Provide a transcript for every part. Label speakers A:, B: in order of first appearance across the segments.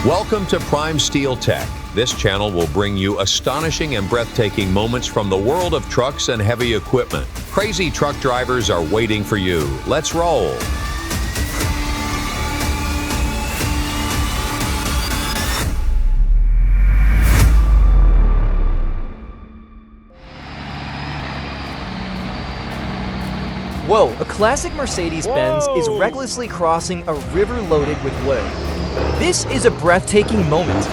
A: Welcome to Prime Steel Tech. This channel will bring you astonishing and breathtaking moments from the world of trucks and heavy equipment. Crazy truck drivers are waiting for you. Let's roll.
B: Whoa, a classic Mercedes-Benz is recklessly crossing a river loaded with wood. This is a breathtaking moment.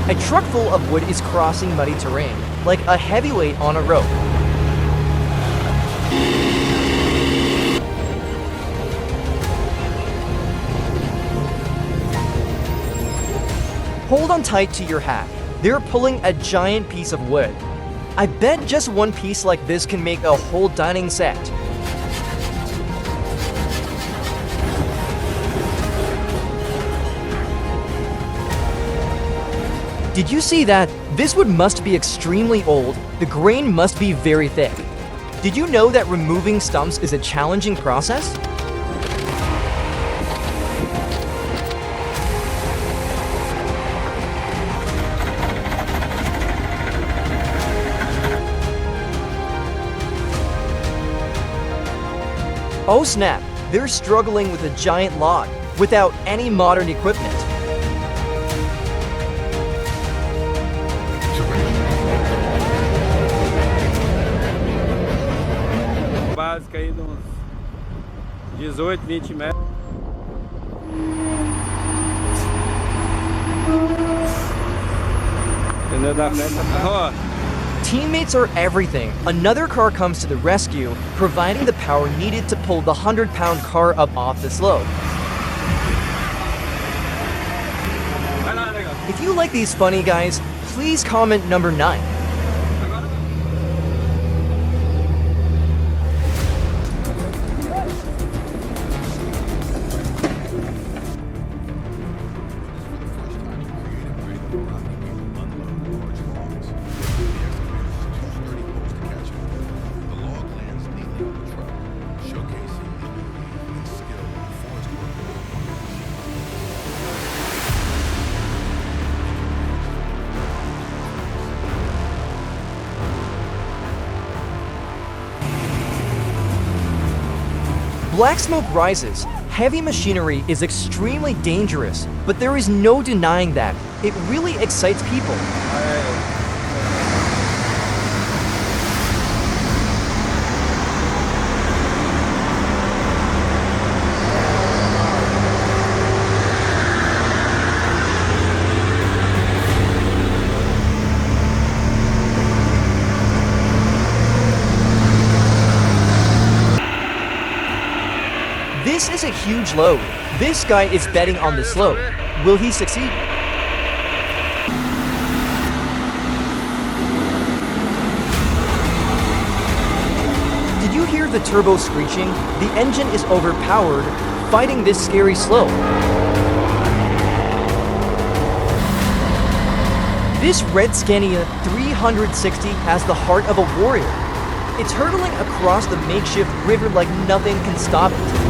B: A truck full of wood is crossing muddy terrain, like a heavyweight on a rope. Hold on tight to your hat. They're pulling a giant piece of wood. I bet just one piece like this can make a whole dining set. Did you see that? This wood must be extremely old. The grain must be very thick. Did you know that removing stumps is a challenging process? Oh snap, they're struggling with a giant log without any modern equipment.
C: Básica aí de uns 18, 20 metros. Entendeu? Da frente ó.
B: Teammates are everything. Another car comes to the rescue, providing the power needed to pull the 100-pound car up off the slope. If you like these funny guys, please comment number 9. Black smoke rises. Heavy machinery is extremely dangerous, but there is no denying that. It really excites people. This is a huge load. This guy is betting on the slope. Will he succeed? Did you hear the turbo screeching? The engine is overpowered, fighting this scary slope. This red Scania 360 has the heart of a warrior. It's hurtling across the makeshift river like nothing can stop it.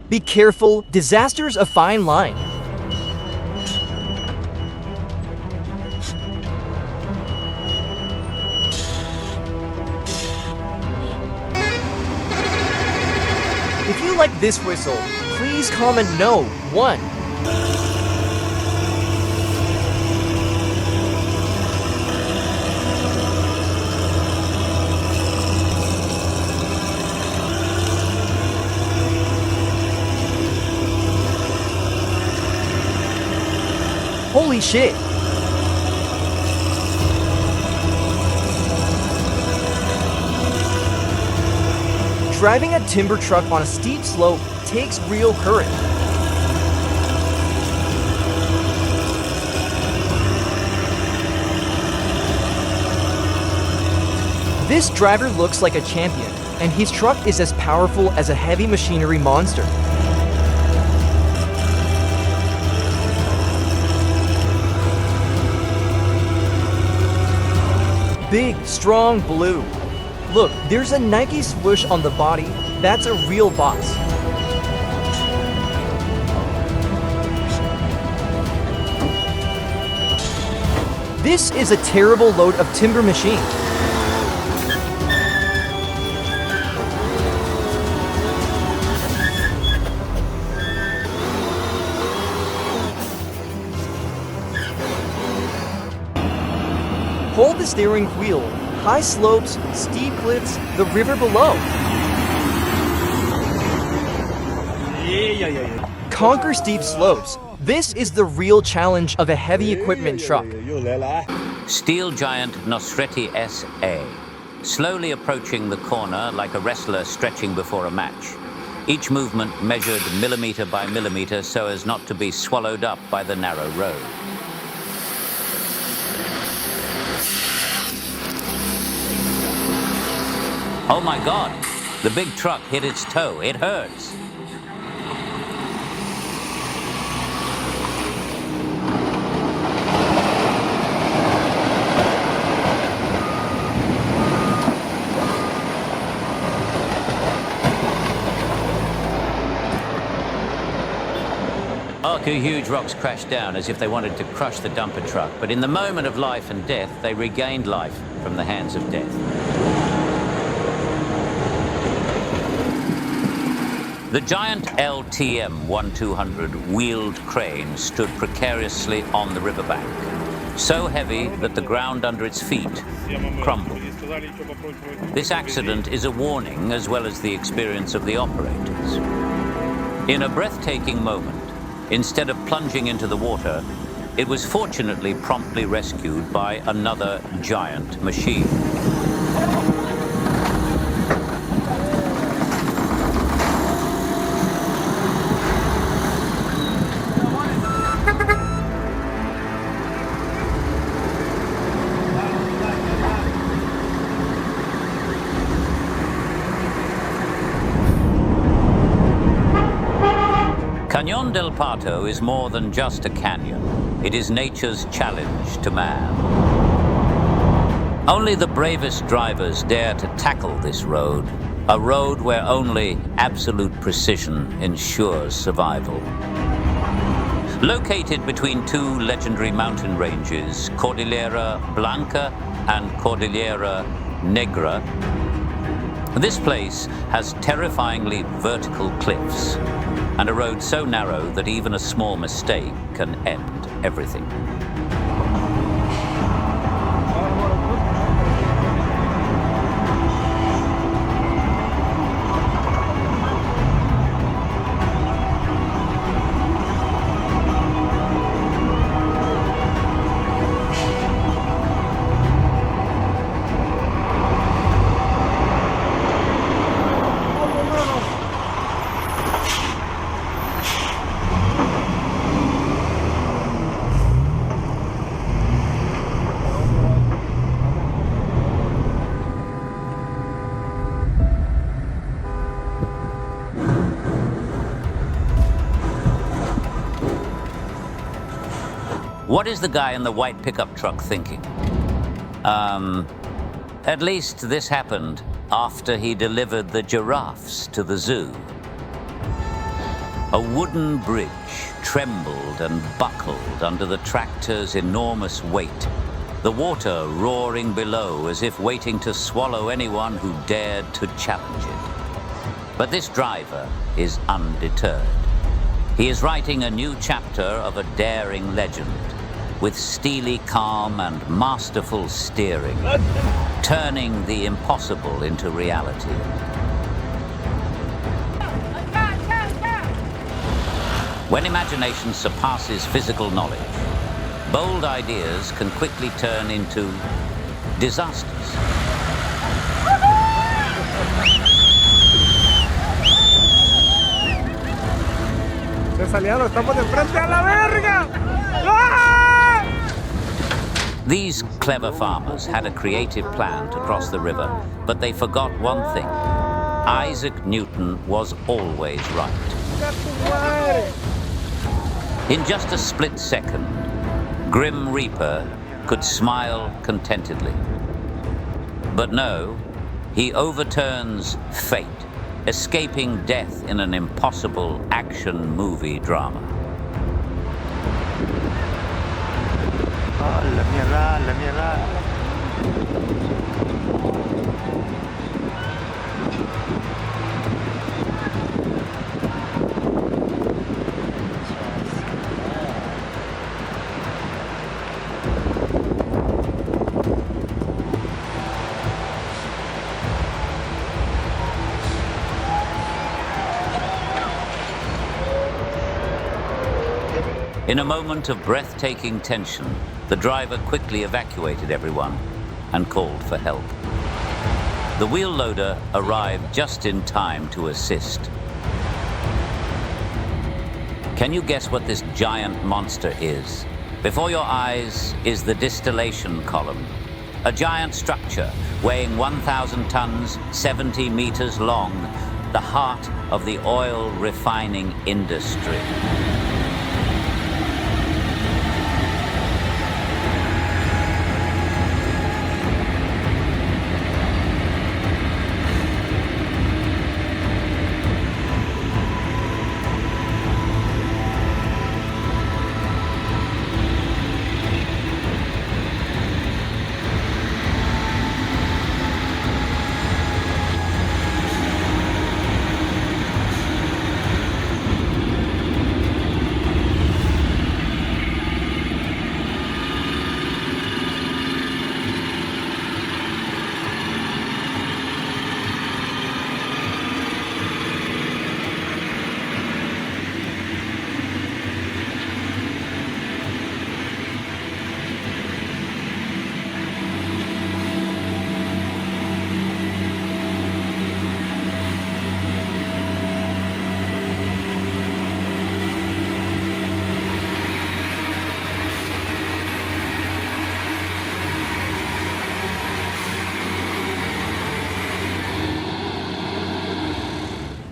B: Be careful, disaster's a fine line. If you like this whistle, please comment no, 1. Holy shit! Driving a timber truck on a steep slope takes real courage. This driver looks like a champion, and his truck is as powerful as a heavy machinery monster. Big, strong blue. Look, there's a Nike swoosh on the body. That's a real boss. This is a terrible load of timber machine. Hold the steering wheel. High slopes, steep cliffs, the river below. Conquer steep slopes. This is the real challenge of a heavy equipment truck.
D: Steel giant Nosreti SA, slowly approaching the corner like a wrestler stretching before a match. Each movement measured millimeter by millimeter so as not to be swallowed up by the narrow road. Oh my God, the big truck hit its toe. It hurts. Two huge rocks crashed down as if they wanted to crush the dumper truck, but in the moment of life and death, they regained life from the hands of death. The giant LTM 1200 wheeled crane stood precariously on the riverbank, so heavy that the ground under its feet crumbled. This accident is a warning as well as the experience of the operators. In a breathtaking moment, instead of plunging into the water, it was fortunately promptly rescued by another giant machine. Cañón del Pato is more than just a canyon. It is nature's challenge to man. Only the bravest drivers dare to tackle this road, a road where only absolute precision ensures survival. Located between two legendary mountain ranges, Cordillera Blanca and Cordillera Negra, this place has terrifyingly vertical cliffs and a road so narrow that even a small mistake can end everything. What is the guy in the white pickup truck thinking? At least this happened after he delivered the giraffes to the zoo. A wooden bridge trembled and buckled under the tractor's enormous weight, the water roaring below as if waiting to swallow anyone who dared to challenge it. But this driver is undeterred. He is writing a new chapter of a daring legend, with steely calm and masterful steering, turning the impossible into reality. When imagination surpasses physical knowledge, Bold ideas can quickly turn into disasters.
C: Se salieron, estamos de frente a la verga.
D: These clever farmers had a creative plan to cross the river, but they forgot one thing. Isaac Newton was always right. In just a split second, Grim Reaper could smile contentedly. But no, he overturns fate, escaping death in an impossible action movie drama.
E: Oh, la mierda, la mierda.
D: In a moment of breathtaking tension, the driver quickly evacuated everyone and called for help. The wheel loader arrived just in time to assist. Can you guess what this giant monster is? Before your eyes is the distillation column, a giant structure weighing 1,000 tons, 70 meters long, the heart of the oil refining industry.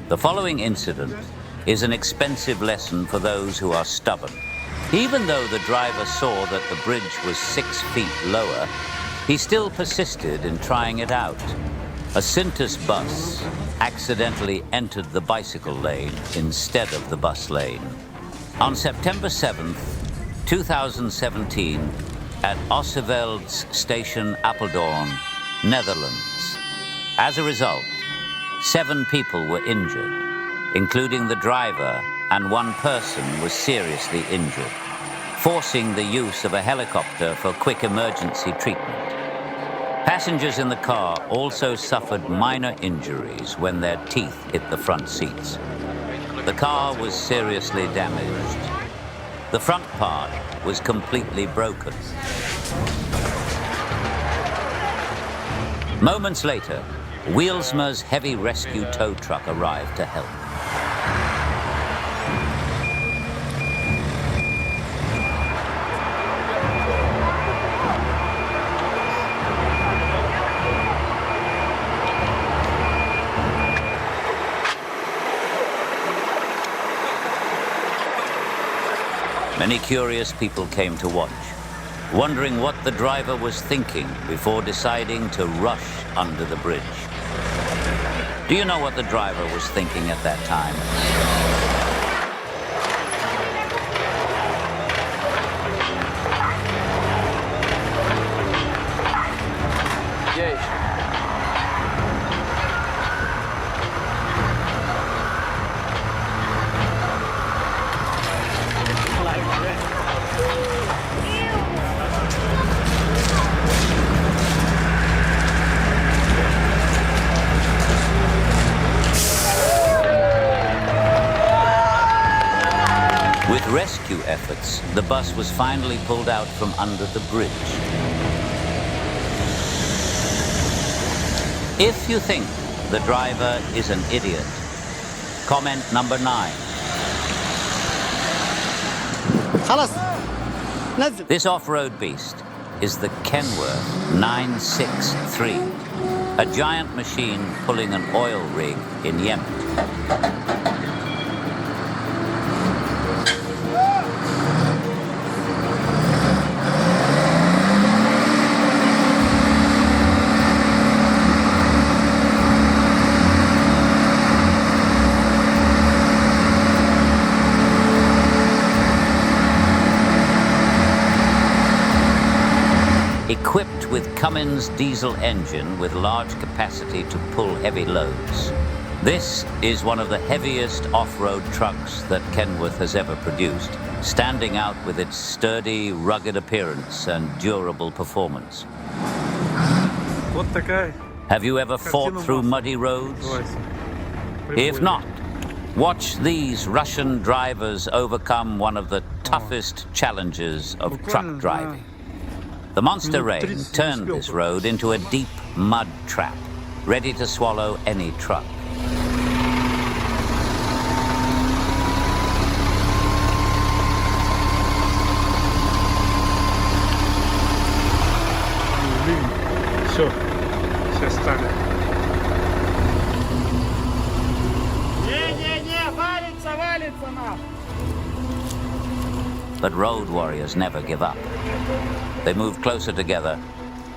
D: The following incident is an expensive lesson for those who are stubborn. Even though the driver saw that the bridge was 6 feet lower, he still persisted in trying it out. A Cintas bus accidentally entered the bicycle lane instead of the bus lane. On September 7th, 2017, at Osseveld's Station Apeldoorn, Netherlands. As a result, 7 people were injured, including the driver, and 1 person was seriously injured, forcing the use of a helicopter for quick emergency treatment. Passengers in the car also suffered minor injuries when their teeth hit the front seats. The car was seriously damaged. The front part was completely broken. Moments later, Wheelsma's heavy rescue tow truck arrived to help. Many curious people came to watch, wondering what the driver was thinking before deciding to rush under the bridge. Do you know what the driver was thinking at that time? rescue efforts, the bus was finally pulled out from under the bridge. If you think the driver is an idiot, comment number 9. This off-road beast is the Kenworth 963, a giant machine pulling an oil rig in Yemen. Equipped with Cummins diesel engine with large capacity to pull heavy loads. This is one of the heaviest off-road trucks that Kenworth has ever produced, standing out with its sturdy, rugged appearance and durable performance.
C: Вот такая.
D: Have you ever fought through muddy roads? If not, watch these Russian drivers overcome one of the toughest challenges of truck driving. The monster rain turned this road into a deep mud trap, ready to swallow any truck.
C: Все, все стали.
F: Не-не-не, валится нам!
D: But road warriors never give up. They moved closer together,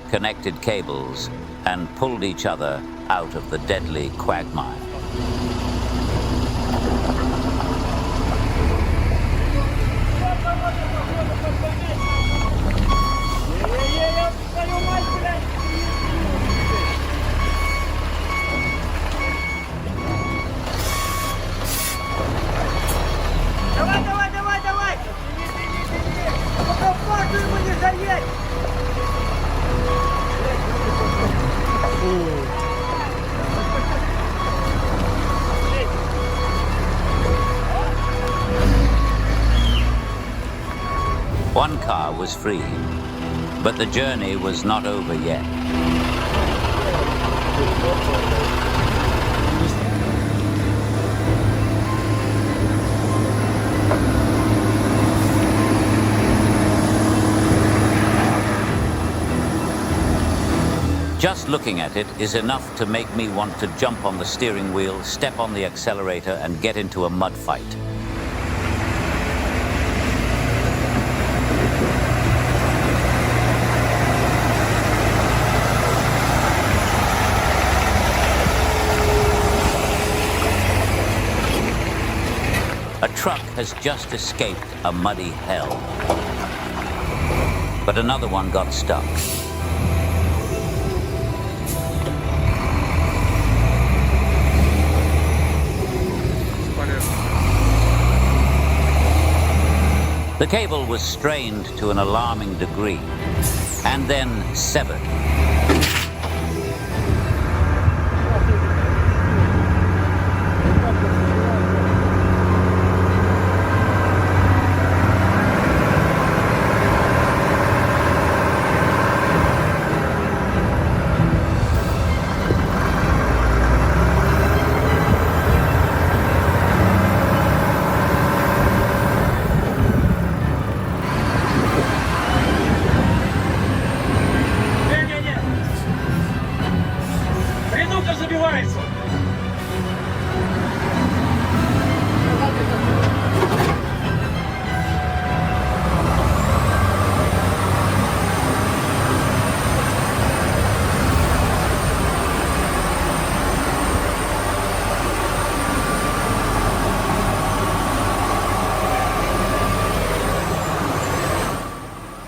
D: connected cables, and pulled each other out of the deadly quagmire.
F: Давай! Пока факту ему не заедь!
D: One car was free, but the journey was not over yet. Just looking at it is enough to make me want to jump on the steering wheel, step on the accelerator, and get into a mud fight. A truck has just escaped a muddy hell, but another one got stuck. The cable was strained to an alarming degree, and then severed.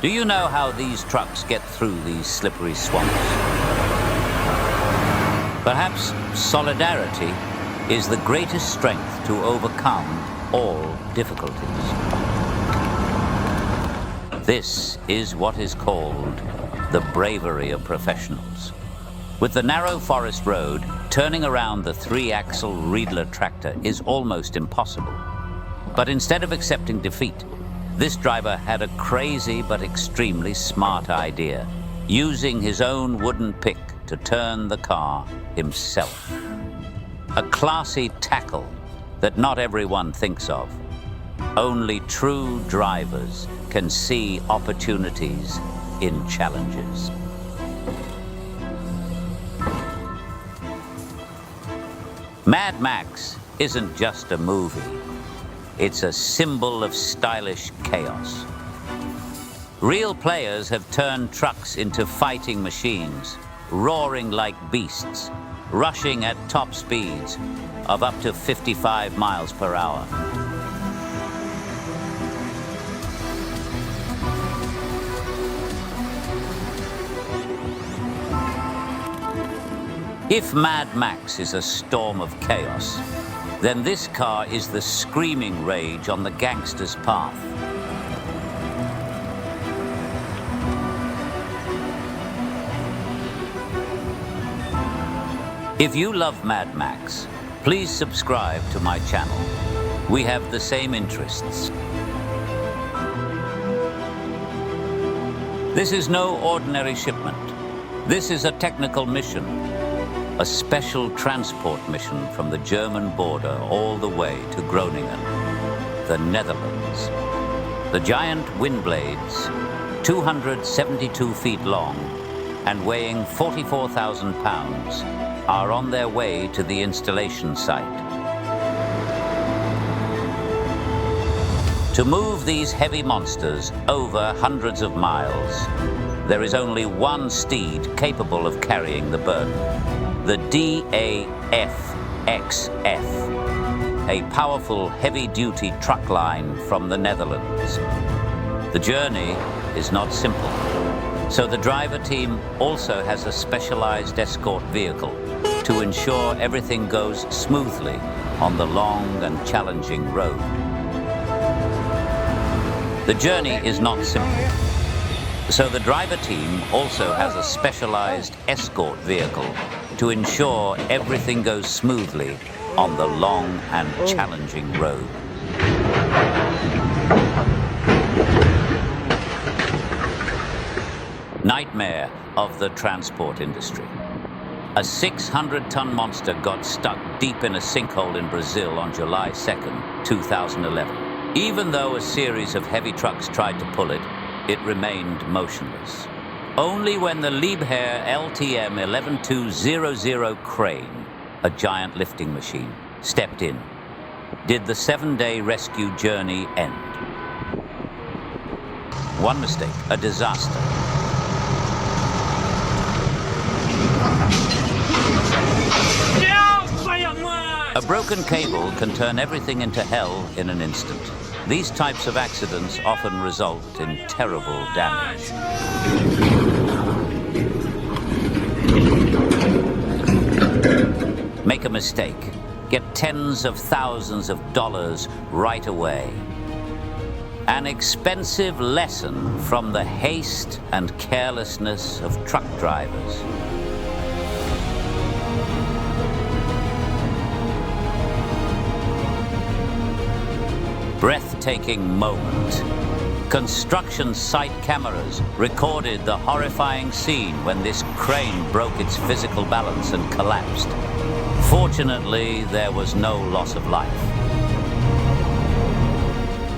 D: Do you know how these trucks get through these slippery swamps? Perhaps solidarity is the greatest strength to overcome all difficulties. This is what is called the bravery of professionals. With the narrow forest road, turning around the 3-axle Riedler tractor is almost impossible. But instead of accepting defeat, this driver had a crazy but extremely smart idea, using his own wooden pick to turn the car himself. A classy tackle that not everyone thinks of. Only true drivers can see opportunities in challenges. Mad Max isn't just a movie. It's a symbol of stylish chaos. Real players have turned trucks into fighting machines, roaring like beasts, rushing at top speeds of up to 55 miles per hour. If Mad Max is a storm of chaos, then this car is the screaming rage on the gangster's path. If you love Mad Max, please subscribe to my channel. We have the same interests. This is no ordinary shipment. This is a technical mission. A special transport mission from the German border all the way to Groningen, the Netherlands. The giant wind blades, 272 feet long and weighing 44,000 pounds, are on their way to the installation site. To move these heavy monsters over hundreds of miles, there is only one steed capable of carrying the burden. The DAF-XF, a powerful heavy-duty truck line from the Netherlands. The journey is not simple, so the driver team also has a specialized escort vehicle to ensure everything goes smoothly on the long and challenging road. The journey is not simple, so the driver team also has a specialized escort vehicle to ensure everything goes smoothly on the long and challenging road. Nightmare of the transport industry. A 600-ton monster got stuck deep in a sinkhole in Brazil on July 2nd, 2011. Even though a series of heavy trucks tried to pull it, it remained motionless. Only when the Liebherr LTM 11200 crane, a giant lifting machine, stepped in, did the 7-day rescue journey end. One mistake, a disaster. A broken cable can turn everything into hell in an instant. These types of accidents often result in terrible damage. Make a mistake, get tens of thousands of dollars right away. An expensive lesson from the haste and carelessness of truck drivers. Breathtaking moment. Construction site cameras recorded the horrifying scene when this crane broke its physical balance and collapsed. Fortunately, there was no loss of life.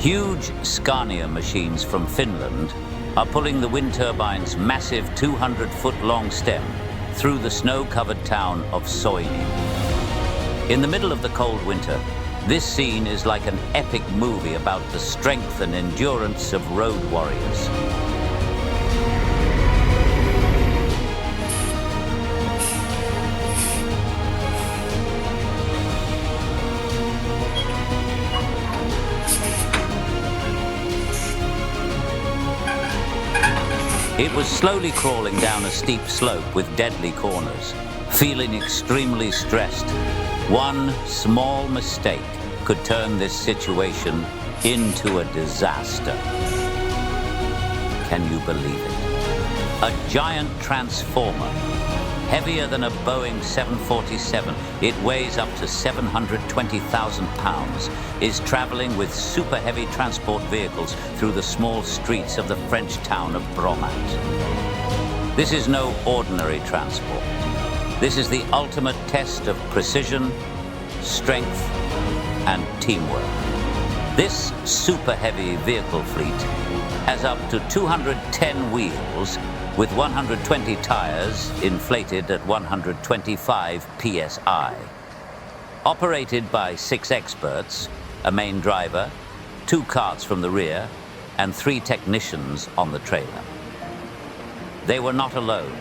D: Huge Scania machines from Finland are pulling the wind turbine's massive 200-foot-long stem through the snow-covered town of Soini. In the middle of the cold winter, this scene is like an epic movie about the strength and endurance of road warriors. It was slowly crawling down a steep slope with deadly corners, feeling extremely stressed. One small mistake could turn this situation into a disaster. Can you believe it? A giant transformer Heavier than a Boeing 747, it weighs up to 720,000 pounds, is traveling with super heavy transport vehicles through the small streets of the French town of Bromat. This is no ordinary transport. This is the ultimate test of precision, strength, and teamwork. This super heavy vehicle fleet has up to 210 wheels with 120 tires inflated at 125 psi. Operated by 6 experts, a main driver, 2 carts from the rear, and 3 technicians on the trailer. They were not alone.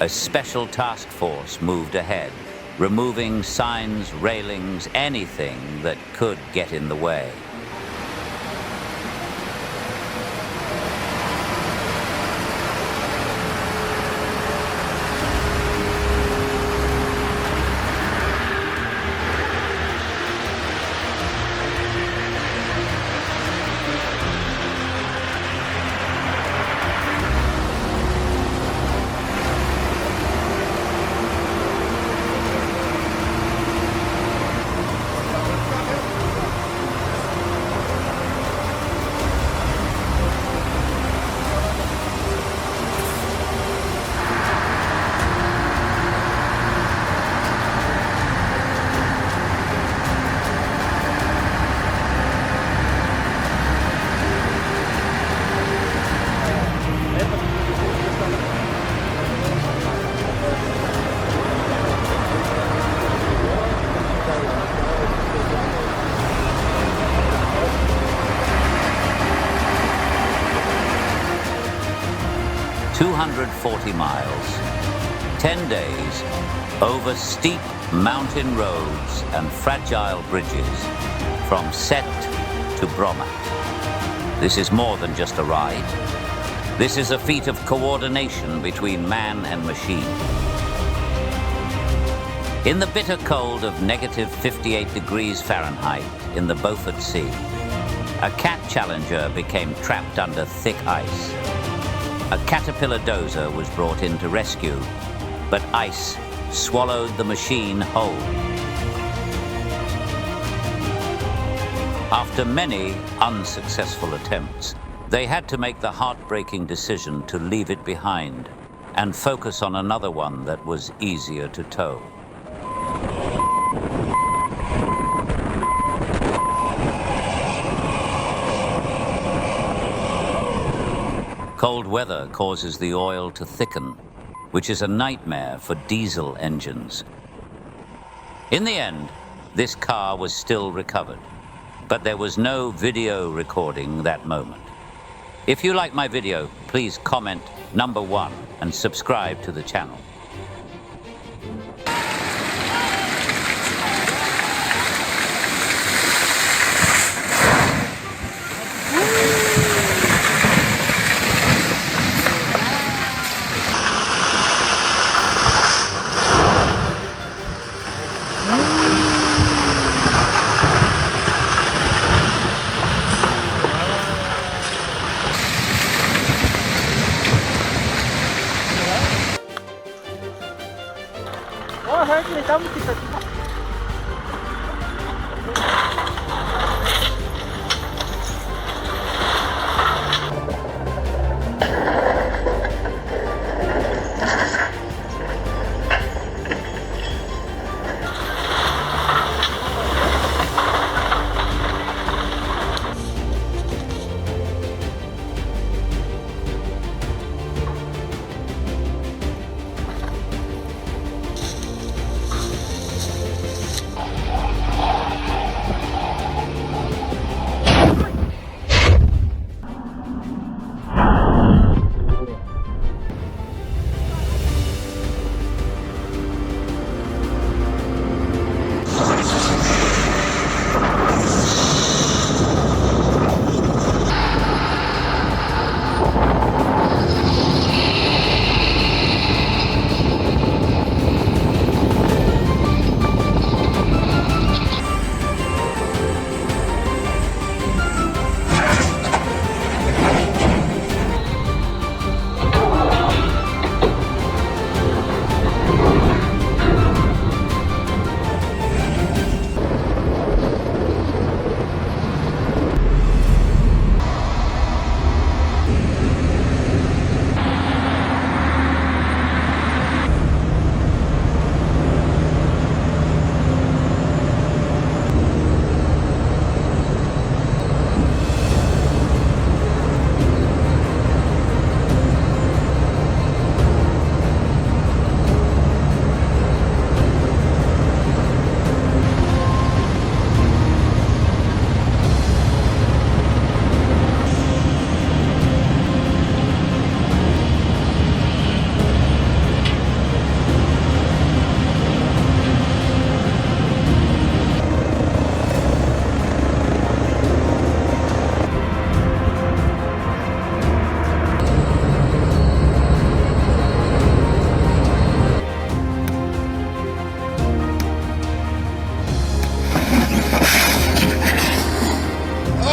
D: A special task force moved ahead, removing signs, railings, anything that could get in the way. ...240 miles, 10 days, over steep mountain roads and fragile bridges, from Set to Bromat. This is more than just a ride. This is a feat of coordination between man and machine. In the bitter cold of negative 58 degrees Fahrenheit in the Beaufort Sea, a Cat Challenger became trapped under thick ice. A Caterpillar dozer was brought in to rescue, but ice swallowed the machine whole. After many unsuccessful attempts, they had to make the heartbreaking decision to leave it behind and focus on another one that was easier to tow. Cold weather causes the oil to thicken, which is a nightmare for diesel engines. In the end, this car was still recovered, but there was no video recording that moment. If you like my video, please comment #1 and subscribe to the channel.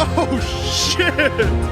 G: Oh, shit!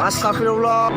F: Astagfirullah.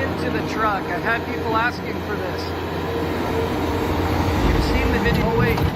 G: into the truck. I've had people asking for this. You've seen the video. Oh, wait.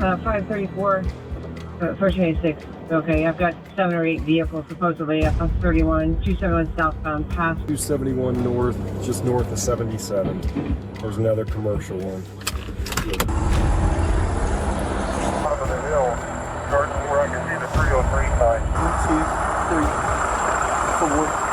H: Uh, 534, 426. Okay, I've got 7 or 8 vehicles supposedly up on 271 southbound past.
I: 271 north, just north of 77. There's another commercial one.
J: Top of the hill, starting where I can see the 303 sign. 1, 2, 3, 4.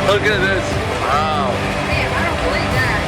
C: Look at this. Wow.
F: Man, I don't believe that.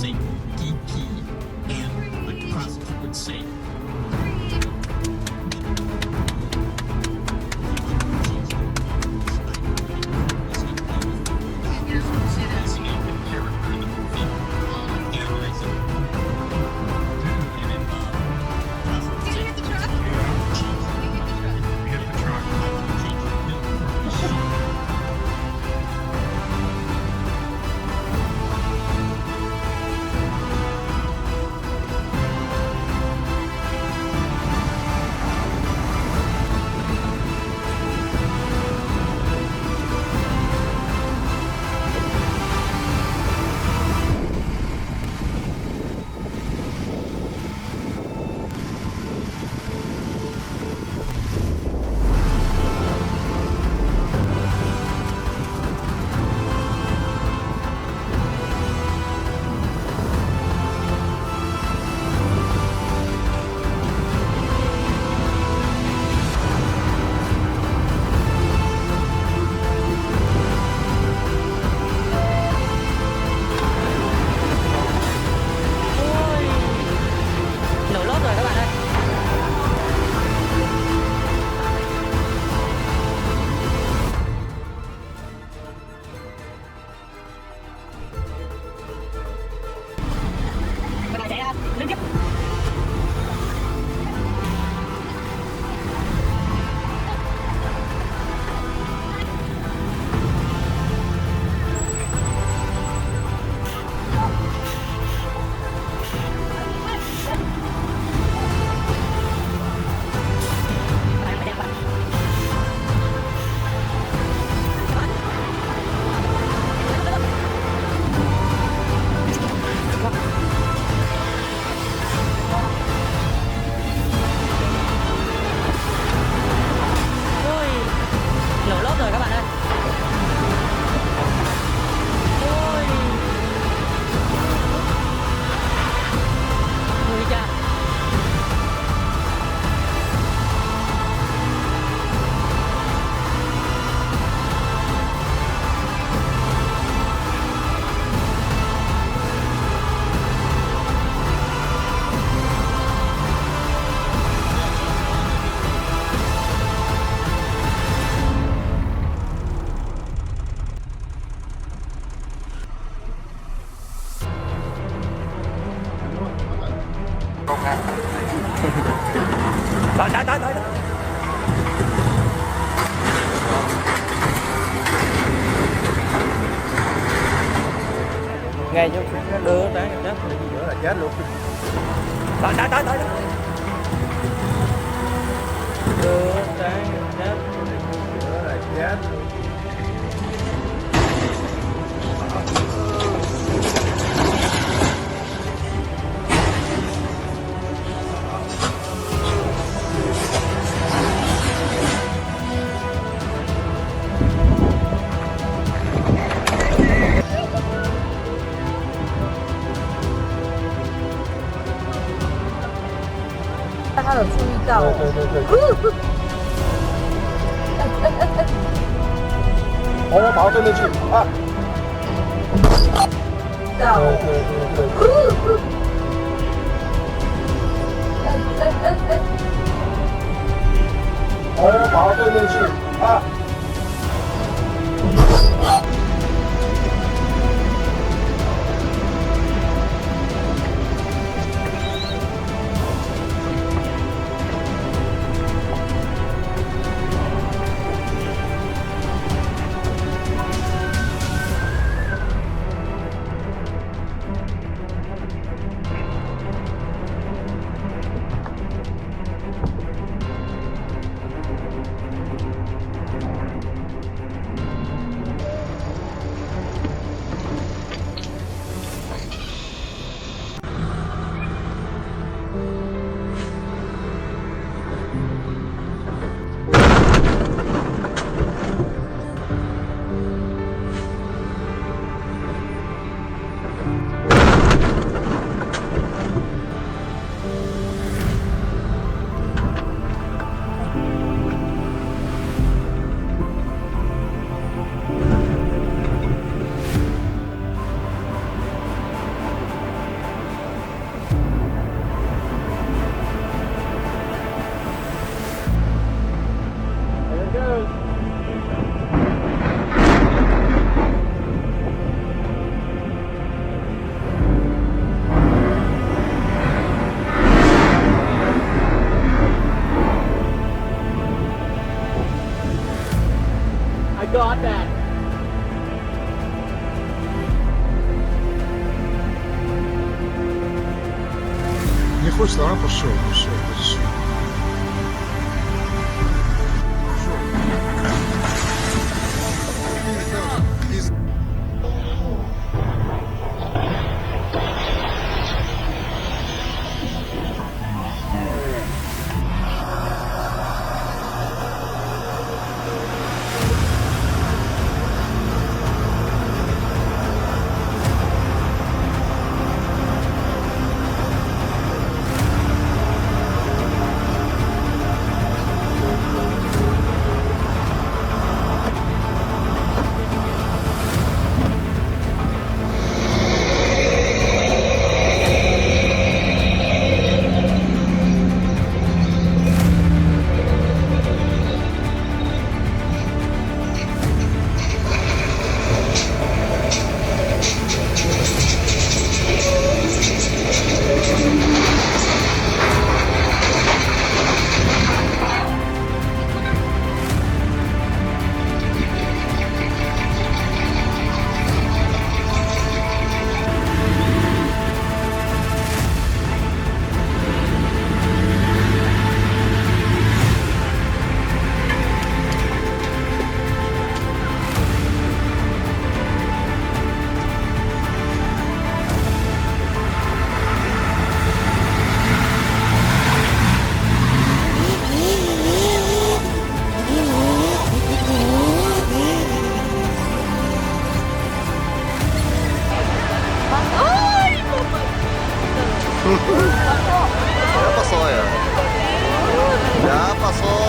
K: frequency, DP, and the cross frequency.
F: Đợi.
L: Ngay cho nó đưa tới chết nữa là chết luôn. Đợi. Đưa tới chết nữa là chết.
F: 大家有注意到？对。
I: 红毛跟着去啊！
F: 到。
I: 红毛跟着去啊！
J: хочется, а? Пошел.
E: Ya pasó ya. Ya pasó.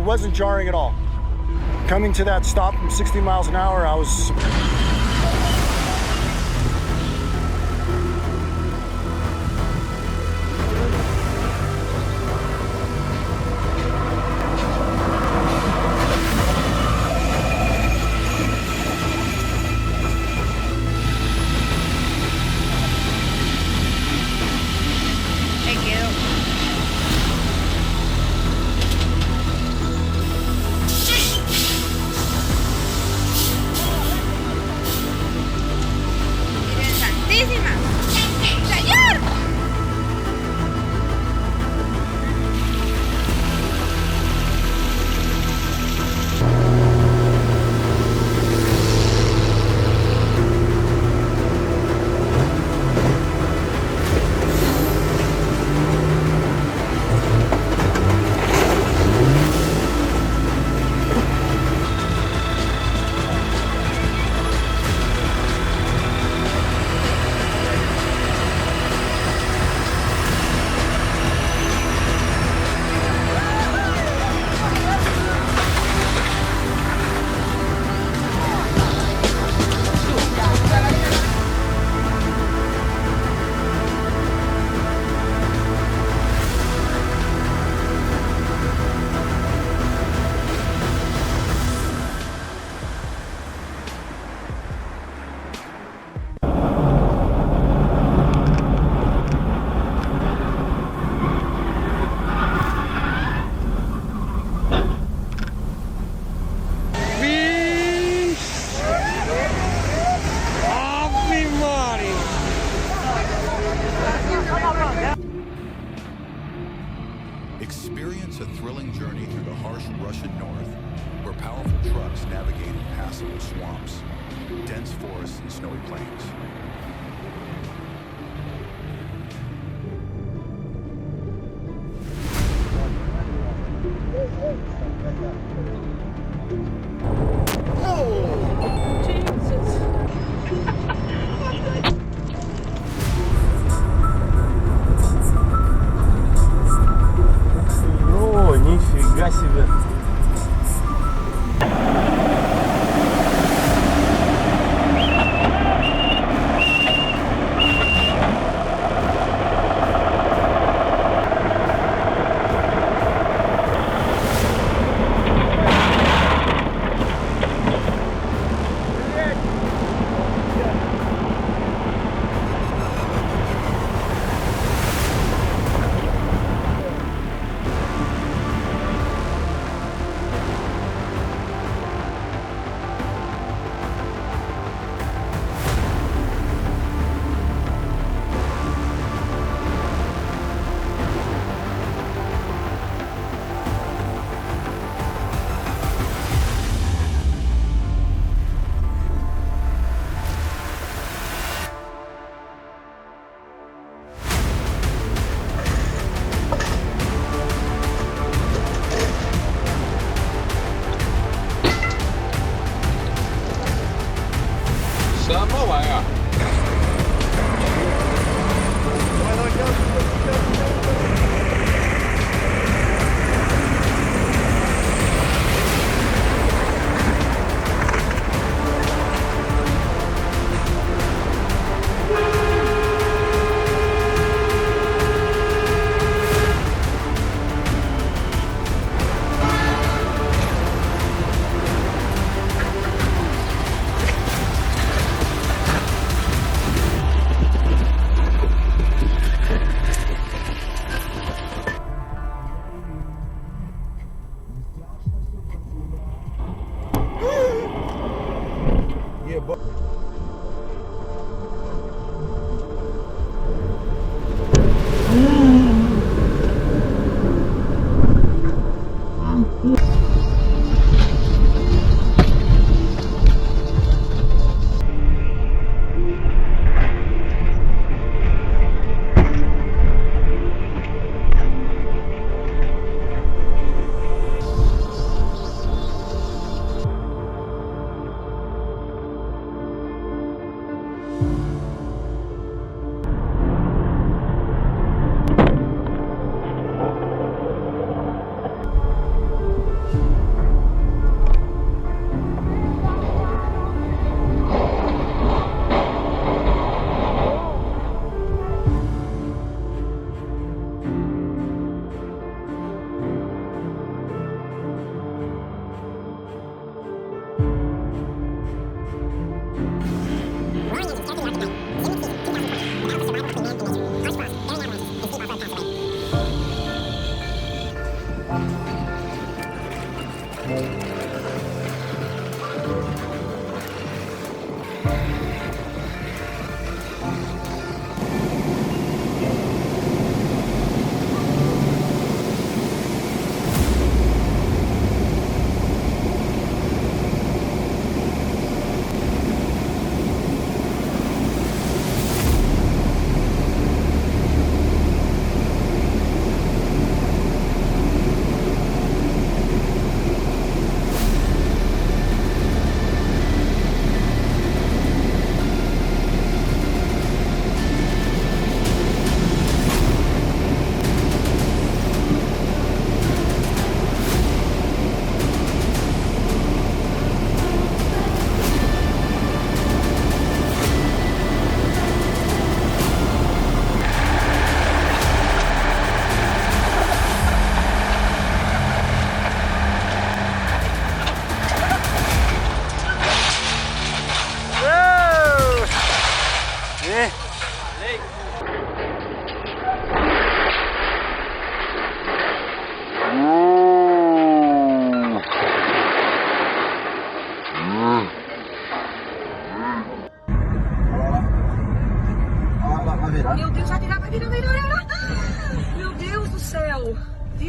I: wasn't jarring at all. Coming to that stop from 60 miles an hour, I was...
M: Experience a thrilling journey through the harsh Russian north, where powerful trucks navigate impassable swamps, dense forests, and snowy plains.
L: О, нифига себе.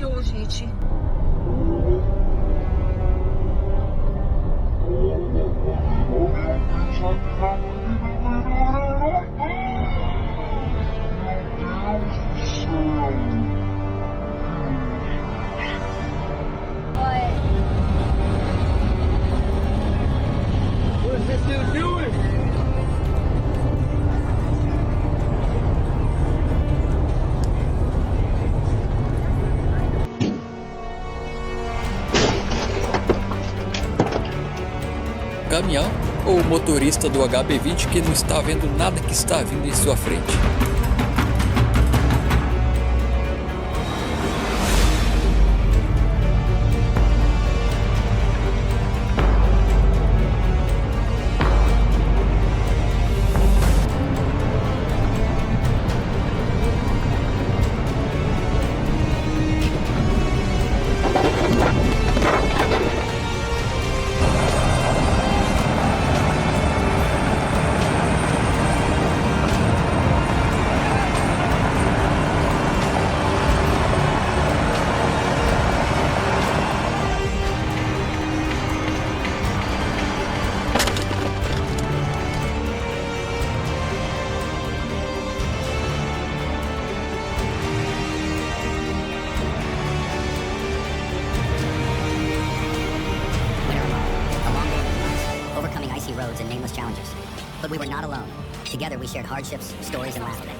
F: Senhor, gente.
L: What is this dude doing?
N: Caminhão ou o motorista do HB20 que não está vendo nada que está vindo em sua frente.
O: roads and nameless challenges. But we were not alone. Together we shared hardships, stories, and laughter.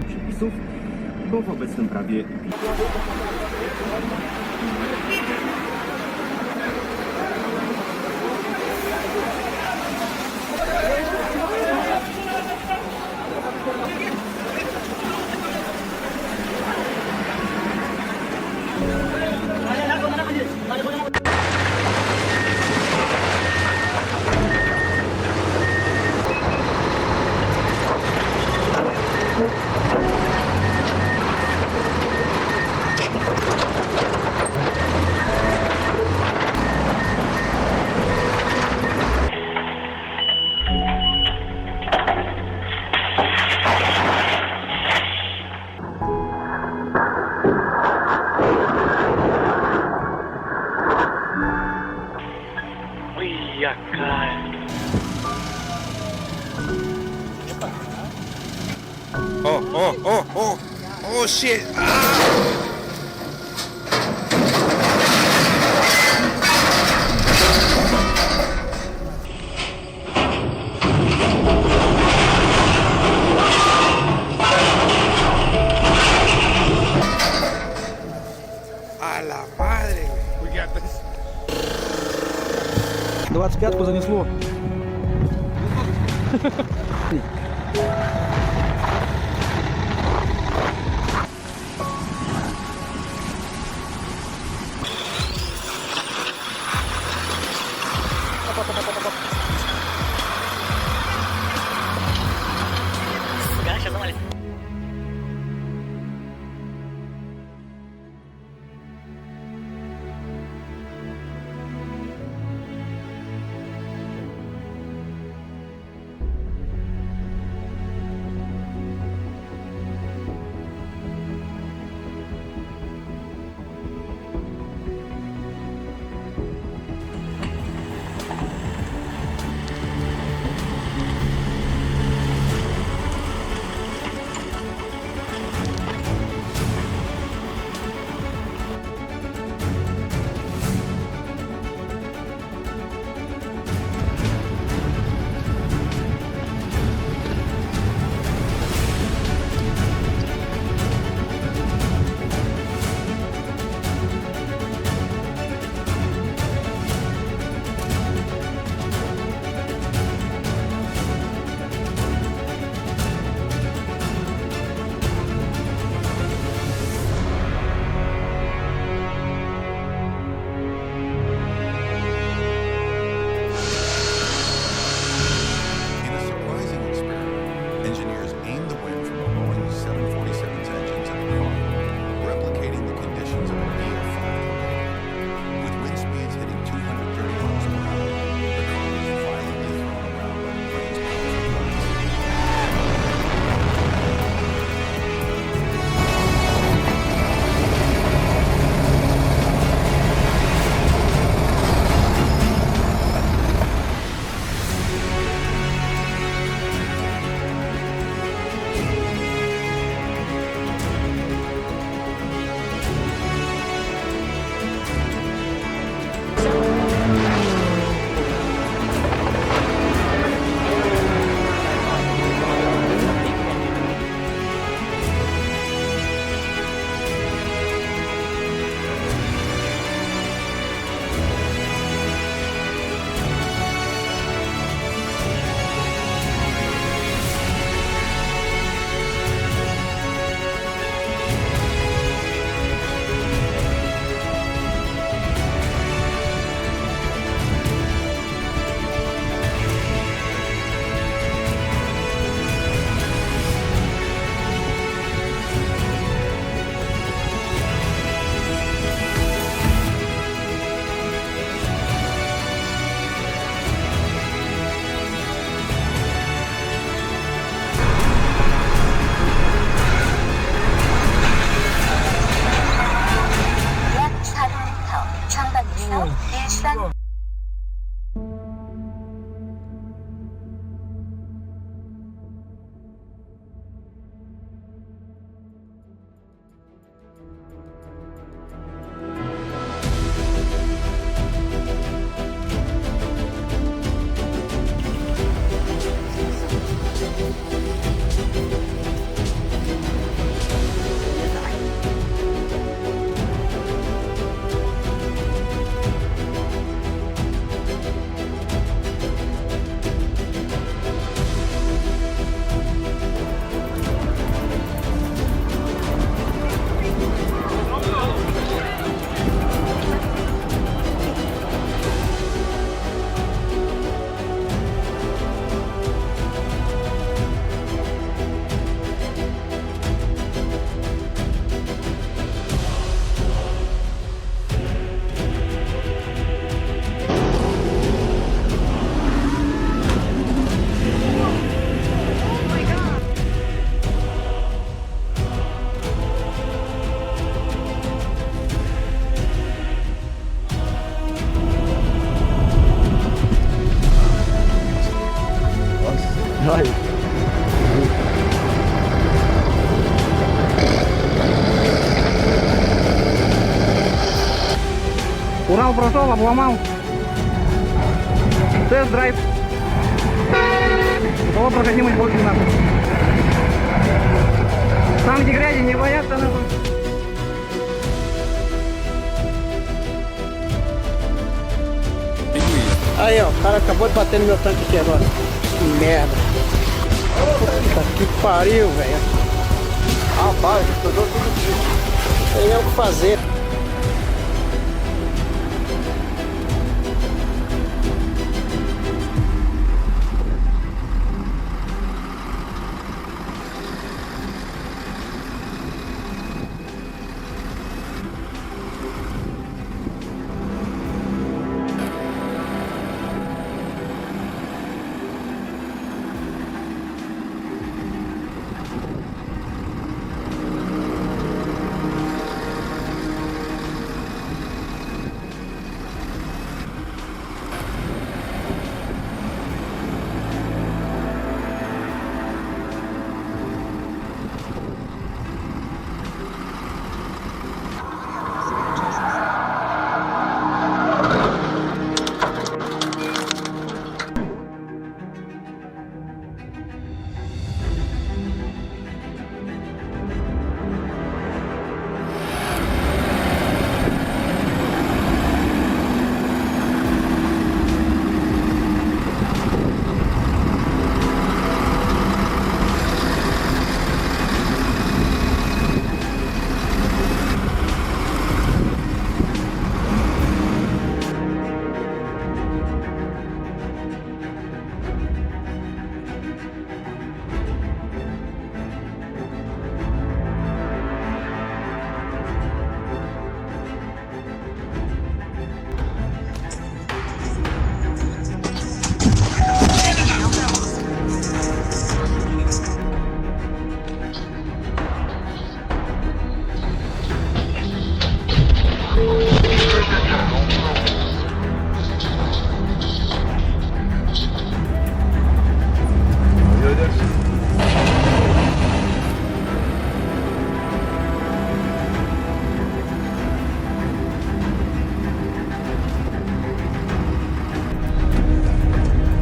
P: Przepisów, bo w obecnym prawie
Q: Oh shit! Ah! A la madre, we got this.
L: 25-ку занесло. Kurang prosol lah buah mau. Test drive. Bawa prosesnya mau dibawa gimana? Там где грязи не боятся нахуй. Aí ó, o cara acabou de bater no meu tanque aqui agora. Que merda. Puta que pariu, velho. Rapaz, estourou tudo aqui. Tem nem o que fazer.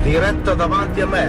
R: Diretta davanti a me.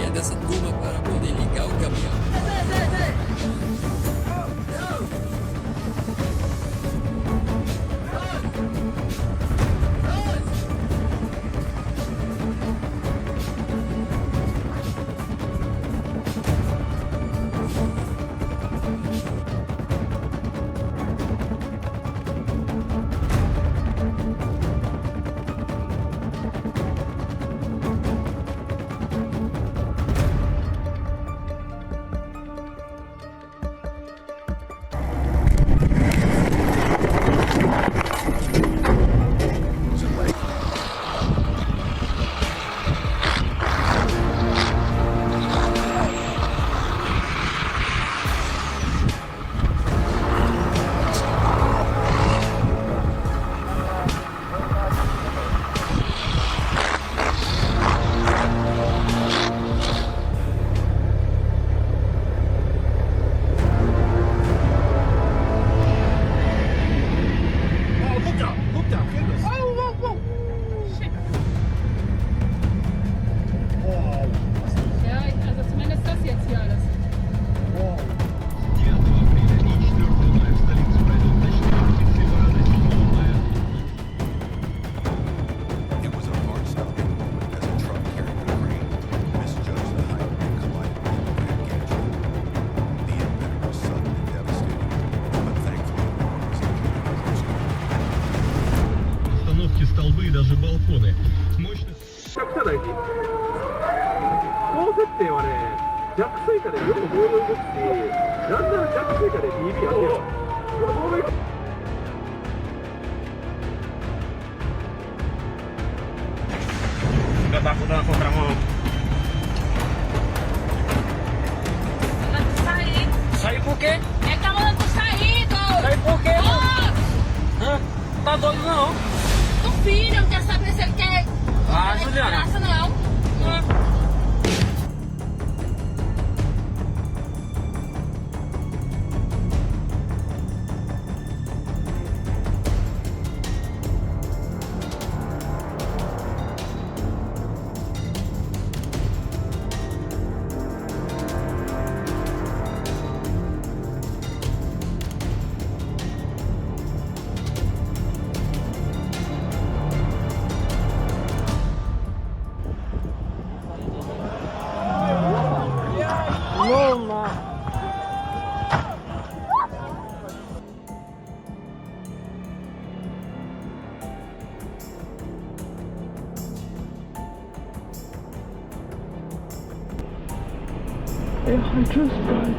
N: Dessa turma para poder ligar o caminhão.
J: Nggak takut dengan kontramu.
F: Sair.
J: Sair por quê?
F: É que tá mandando tu sair, doido.
J: Sair por quê?
F: Hã?
J: Tá doido não?
F: Do filho, eu quero saber se ele quer.
J: Ah,
F: não
J: Juliana.
F: Graça, não.
R: I just died.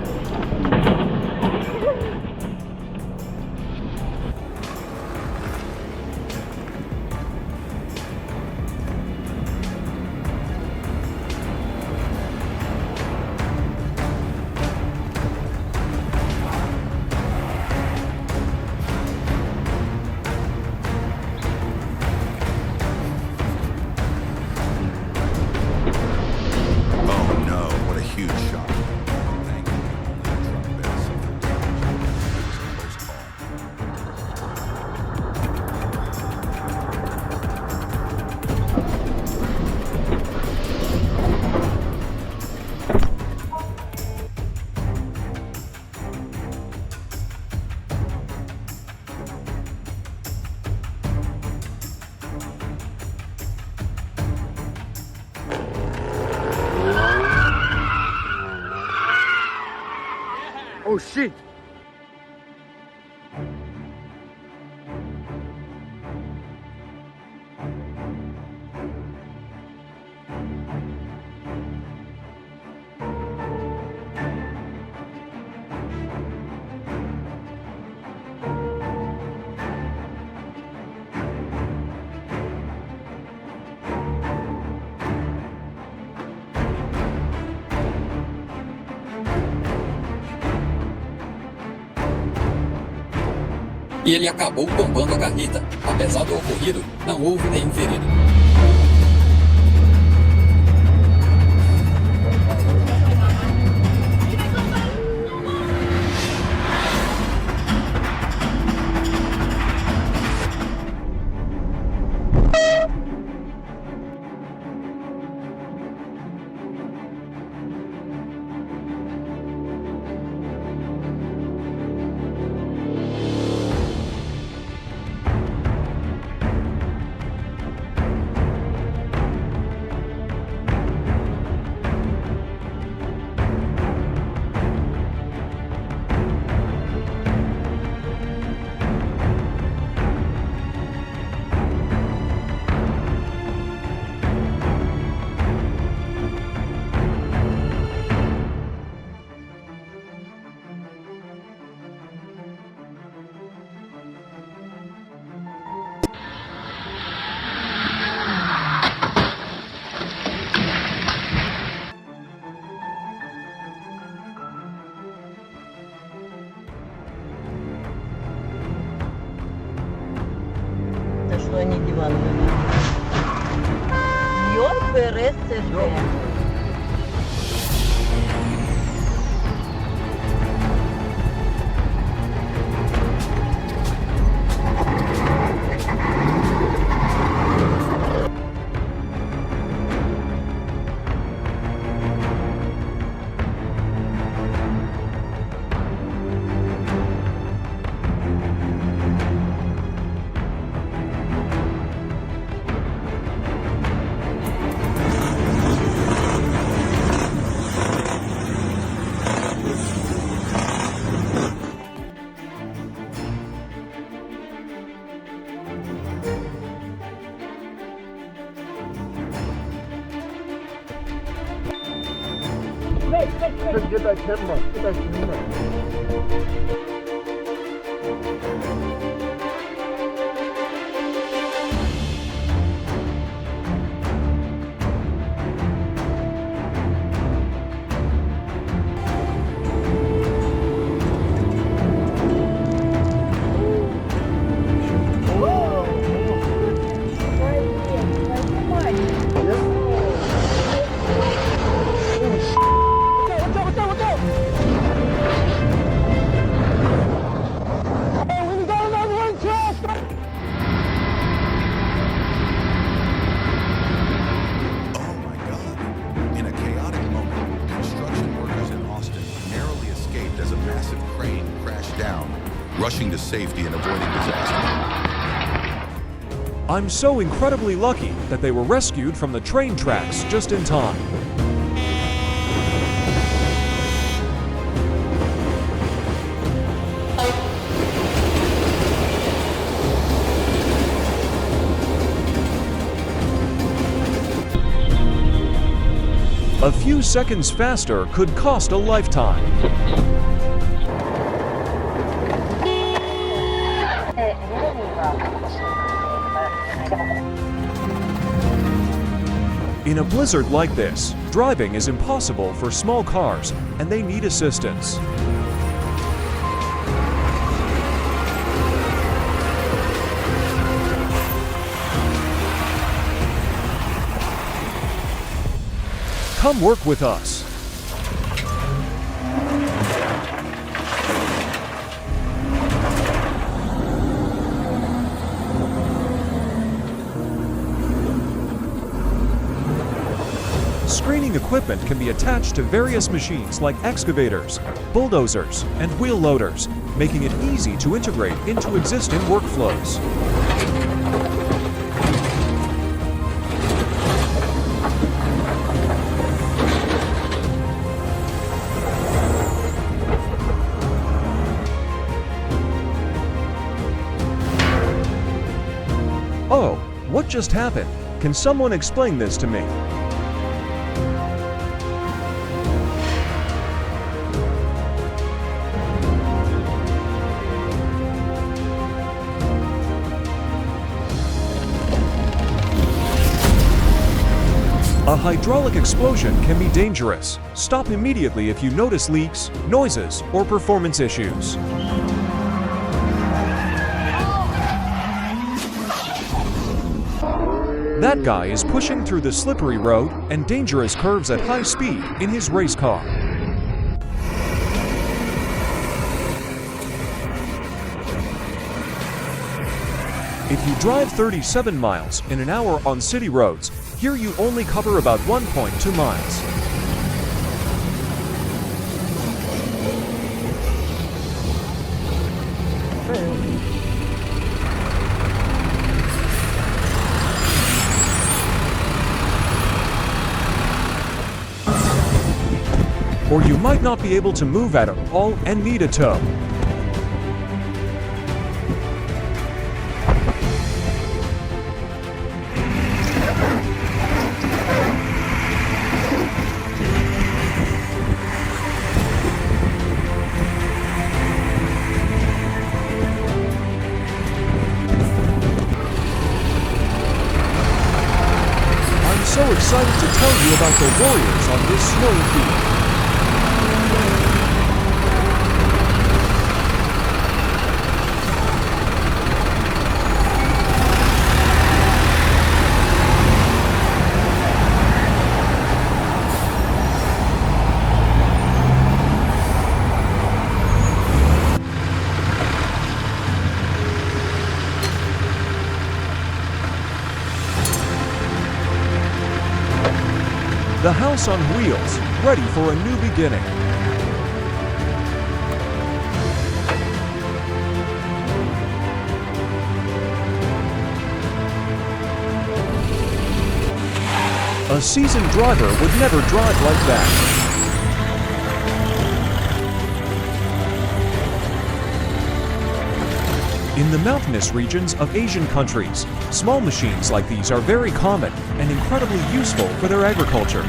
M: Oh no, what a huge shock. Thankfully, only the truck bed suffered damage. It was a close call.
L: Oh shit!
N: E ele acabou tombando a garnita. Apesar do ocorrido, não houve nenhum ferido.
S: Что они диван вынесли? РСФ.
L: that camera. Look at that camera.
M: Rushing to safety and avoiding disaster.
T: I'm so incredibly lucky that they were rescued from the train tracks just in time. A few seconds faster could cost a lifetime. In a blizzard like this, driving is impossible for small cars, and they need assistance. Come work with us. Screening equipment can be attached to various machines like excavators, bulldozers, and wheel loaders, making it easy to integrate into existing workflows. Oh, what just happened? Can someone explain this to me? A hydraulic explosion can be dangerous. Stop immediately if you notice leaks, noises, or performance issues. That guy is pushing through the slippery road and dangerous curves at high speed in his race car. If you drive 37 miles in an hour on city roads, here you only cover about 1.2 miles. Or you might not be able to move at all and need a tow. I'm so excited to tell you about the warriors on this snowy field. The house on wheels, ready for a new beginning. A seasoned driver would never drive like that. In the mountainous regions of Asian countries, small machines like these are very common and incredibly useful for their agriculture.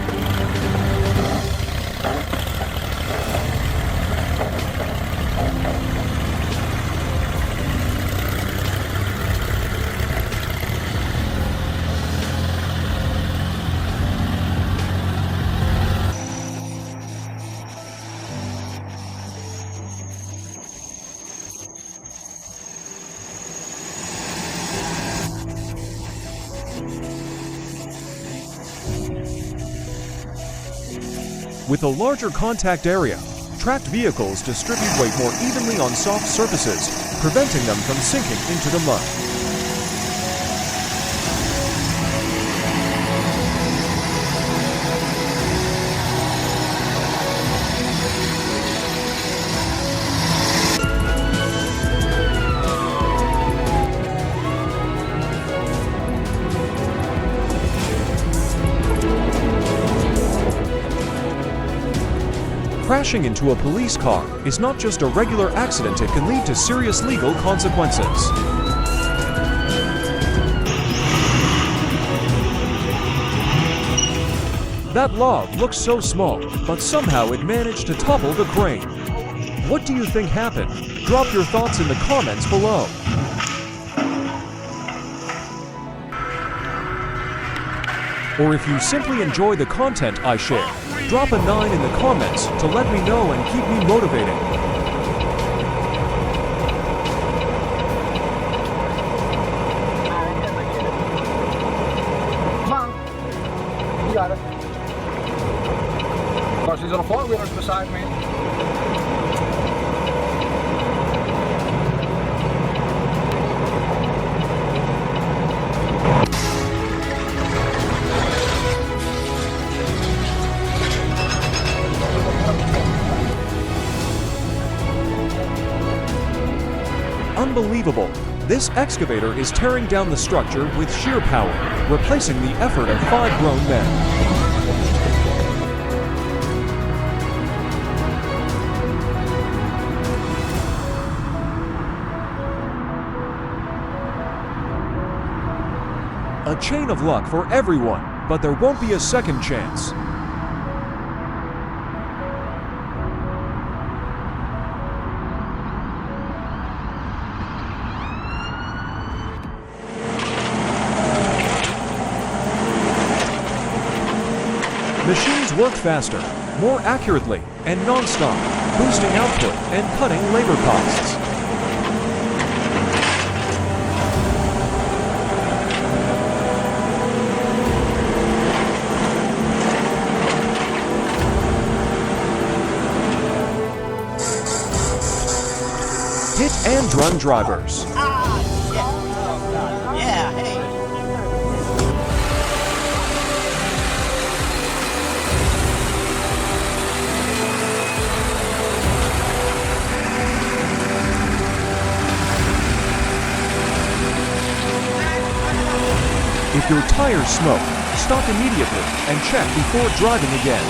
T: With a larger contact area, tracked vehicles distribute weight more evenly on soft surfaces, preventing them from sinking into the mud. Crashing into a police car is not just a regular accident, it can lead to serious legal consequences. That log looks so small, but somehow it managed to topple the crane. What do you think happened? Drop your thoughts in the comments below. Or if you simply enjoy the content I share, drop a 9 in the comments to let me know and keep me motivated.
F: Mom, you got it. Of course, these little four-wheelers beside me.
T: Unbelievable! This excavator is tearing down the structure with sheer power, replacing the effort of 5 grown men. A chain of luck for everyone, but there won't be a second chance. Machines work faster, more accurately, and non-stop, boosting output and cutting labor costs. Hit and run drivers.
K: Yeah, hey.
T: If your tires smoke, stop immediately and check before driving again.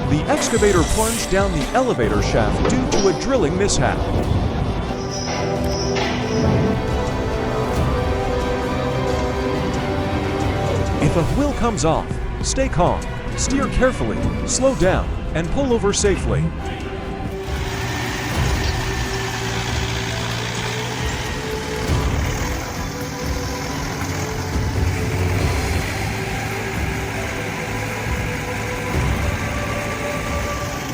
T: The excavator plunged down the elevator shaft due to a drilling mishap. If a wheel comes off, stay calm, steer carefully, slow down, and pull over safely.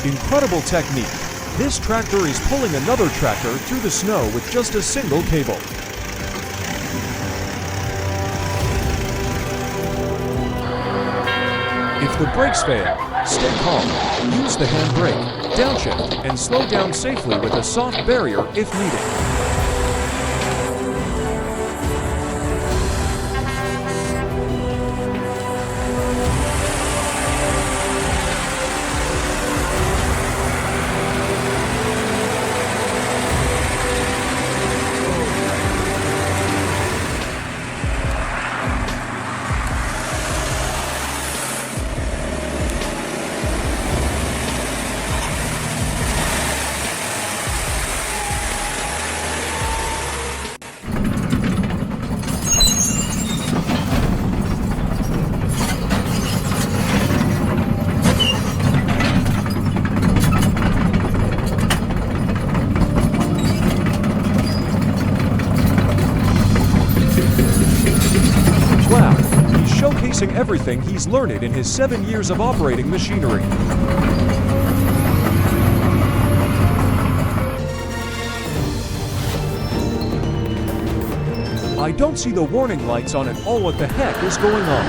T: Incredible technique. This tractor is pulling another tractor through the snow with just a single cable. If the brakes fail, stay calm. Use the handbrake, downshift, and slow down safely with a soft barrier if needed. Showcasing everything he's learned in his 7 years of operating machinery. I don't see the warning lights on at all. What the heck is going on?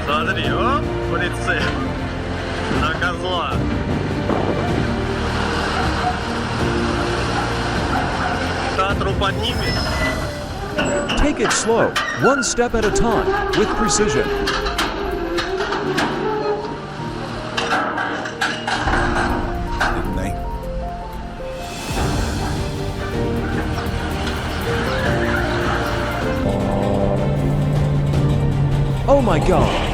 E: Смотри, о, полиция. На козла. Татру поднимет.
T: Take it slow, one step at a time, with precision. Oh my God!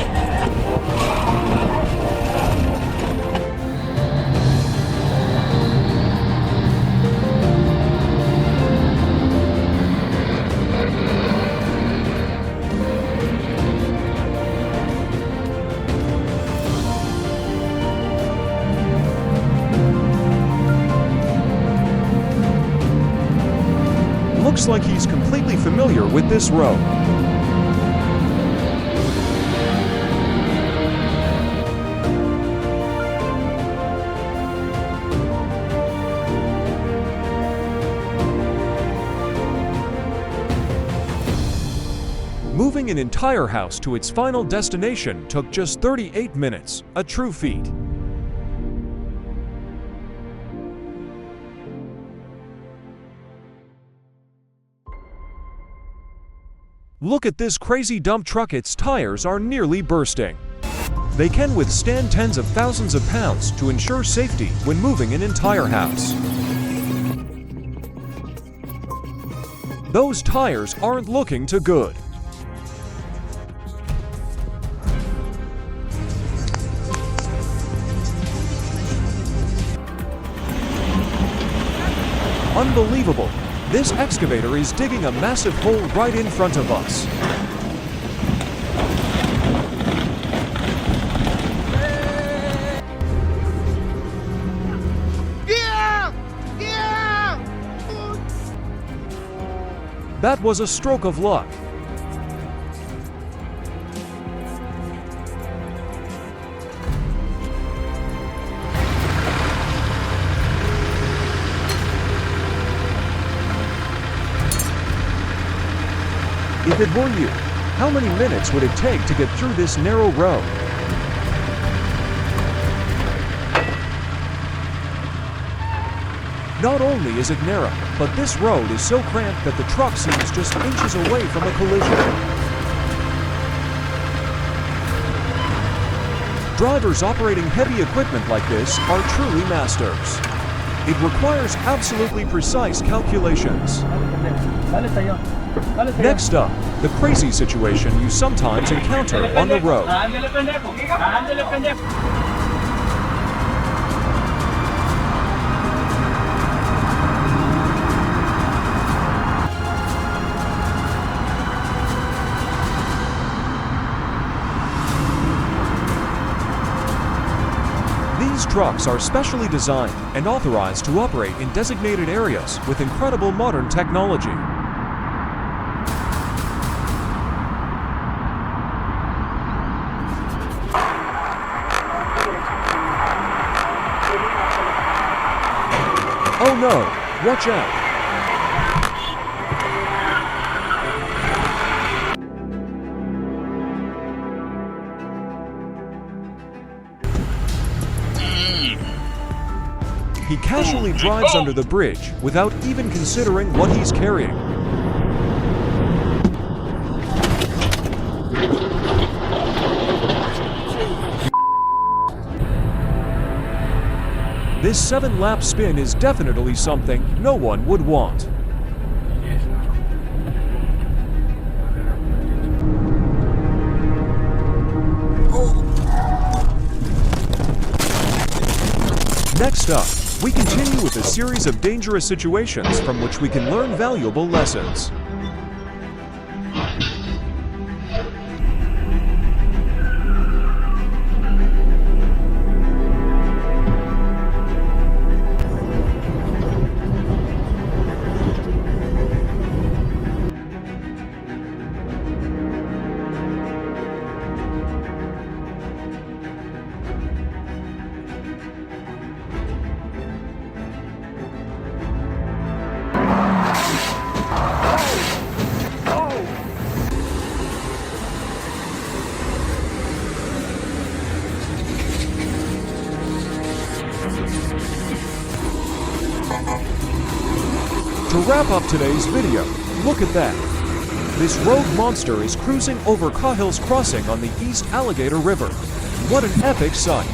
T: Looks like he's completely familiar with this road. Moving an entire house to its final destination took just 38 minutes, a true feat. Look at this crazy dump truck, its tires are nearly bursting. They can withstand tens of thousands of pounds to ensure safety when moving an entire house. Those tires aren't looking too good. Unbelievable! This excavator is digging a massive hole right in front of us. That was a stroke of luck. If it were you, how many minutes would it take to get through this narrow road? Not only is it narrow, but this road is so cramped that the truck seems just inches away from a collision. Drivers operating heavy equipment like this are truly masters. It requires absolutely precise calculations. Next up, the crazy situation you sometimes encounter on the road. These trucks are specially designed and authorized to operate in designated areas with incredible modern technology. Oh no! Watch out! He casually drives under the bridge without even considering what he's carrying. This 7-lap spin is definitely something no one would want. Next up, we continue with a series of dangerous situations from which we can learn valuable lessons. To wrap up today's video, look at that. This rogue monster is cruising over Cahill's Crossing on the East Alligator River. What an epic sight!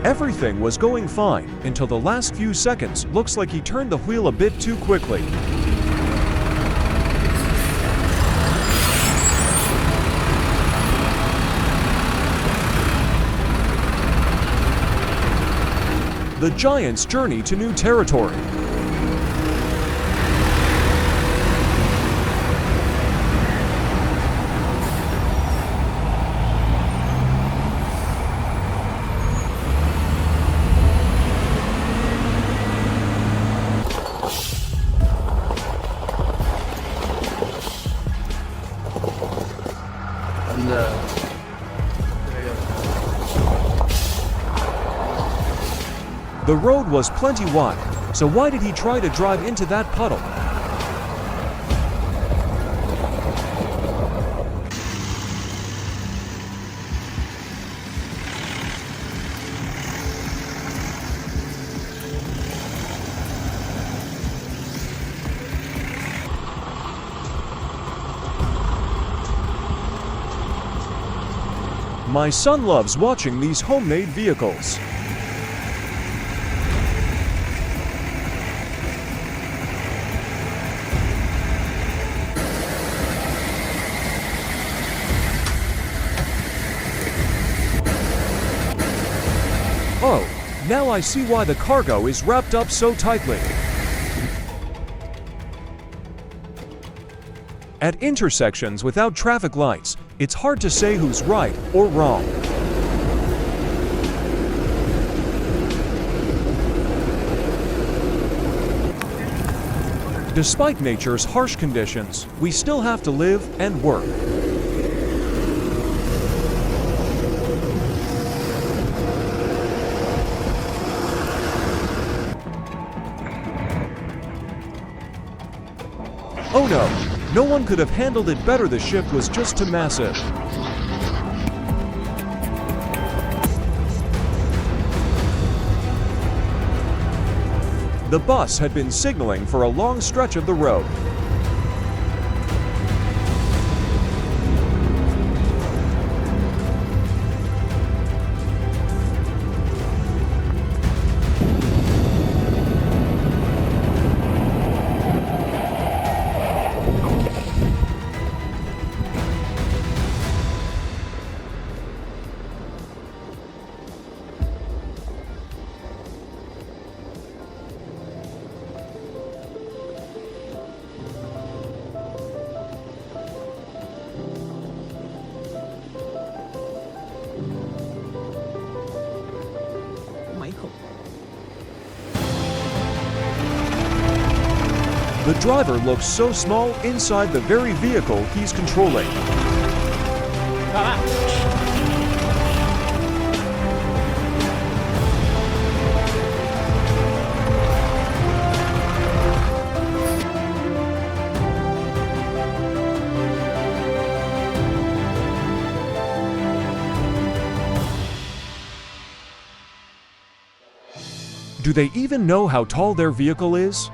T: Everything was going fine until the last few seconds. Looks like he turned the wheel a bit too quickly. The giant's journey to new territory. The road was plenty wide, so why did he try to drive into that puddle? My son loves watching these homemade vehicles. Oh, now I see why the cargo is wrapped up so tightly. At intersections without traffic lights, it's hard to say who's right or wrong. Despite nature's harsh conditions, we still have to live and work. Oh no, no one could have handled it better. The ship was just too massive. The bus had been signaling for a long stretch of the road. The driver looks so small inside the very vehicle he's controlling. Do they even know how tall their vehicle is?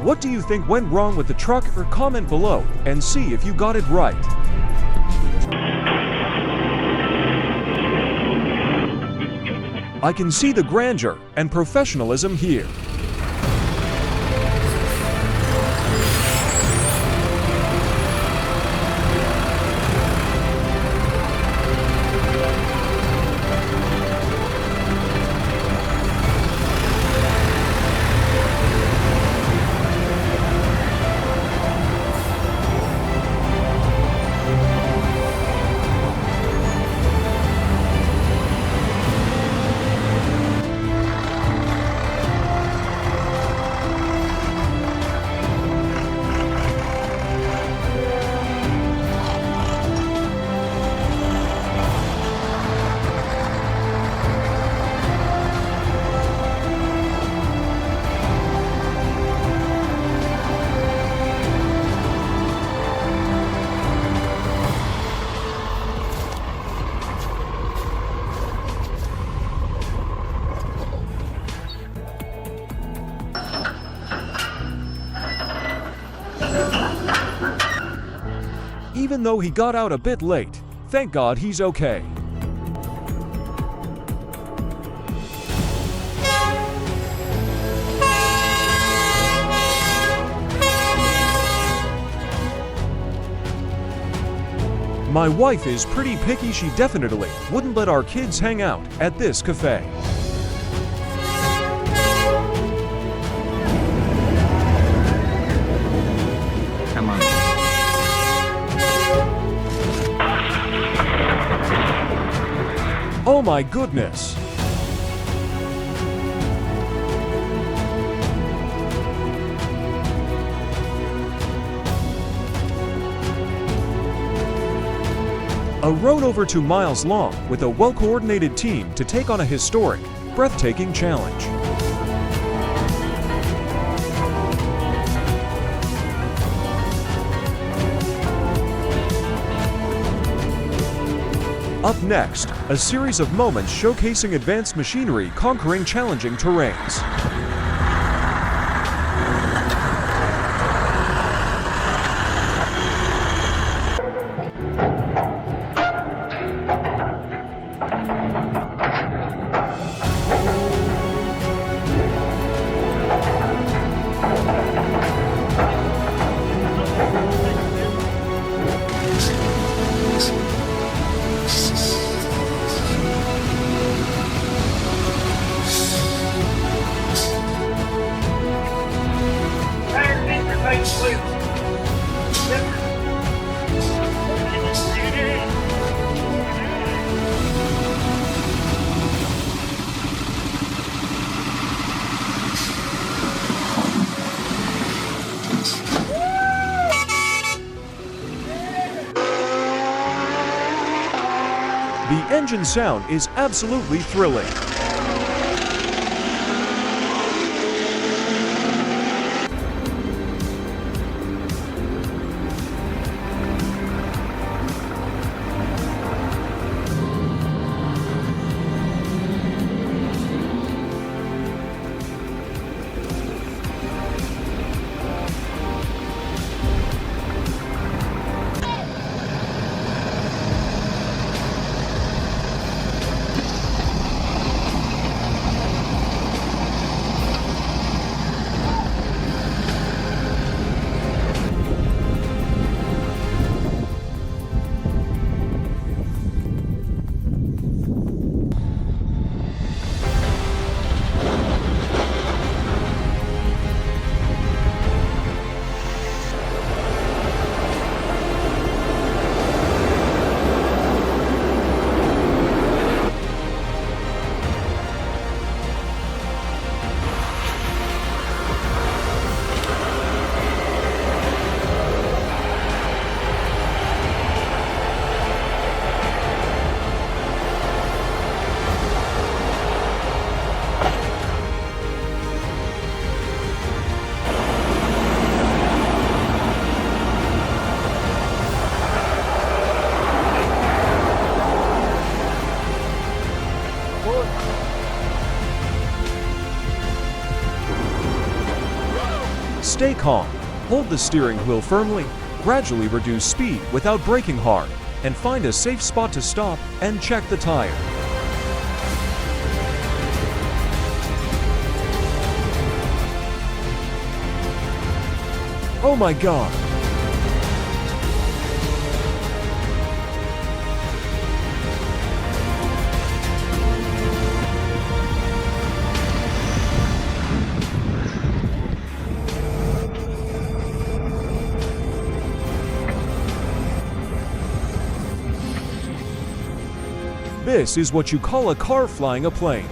T: What do you think went wrong with the truck? Or comment below and see if you got it right. I can see the grandeur and professionalism here. even though he got out a bit late. Thank God he's okay. My wife is pretty picky. She definitely wouldn't let our kids hang out at this cafe.
P: Come on.
T: Oh my goodness! A road over 2 miles long with a well-coordinated team to take on a historic, breathtaking challenge. Up next, a series of moments showcasing advanced machinery conquering challenging terrains. The engine sound is absolutely thrilling. Stay calm, hold the steering wheel firmly, gradually reduce speed without braking hard, and find a safe spot to stop and check the tire. Oh my God! This is what you call a car flying a plane.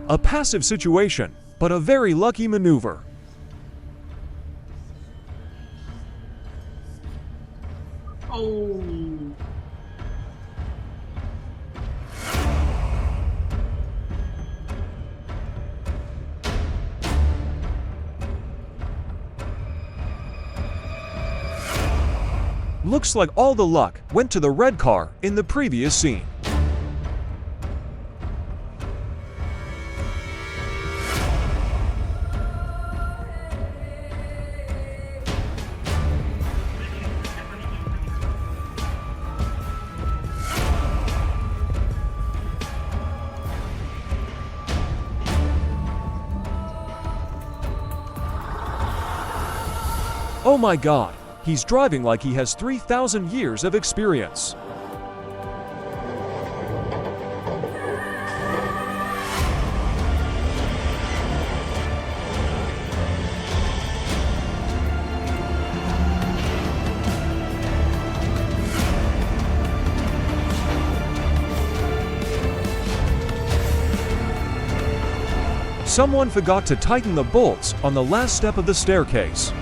T: A passive situation, but a very lucky maneuver.
F: Oh.
T: Looks like all the luck went to the red car in the previous scene. Oh my God, he's driving like he has 3,000 years of experience. Someone forgot to tighten the bolts on the last step of the staircase.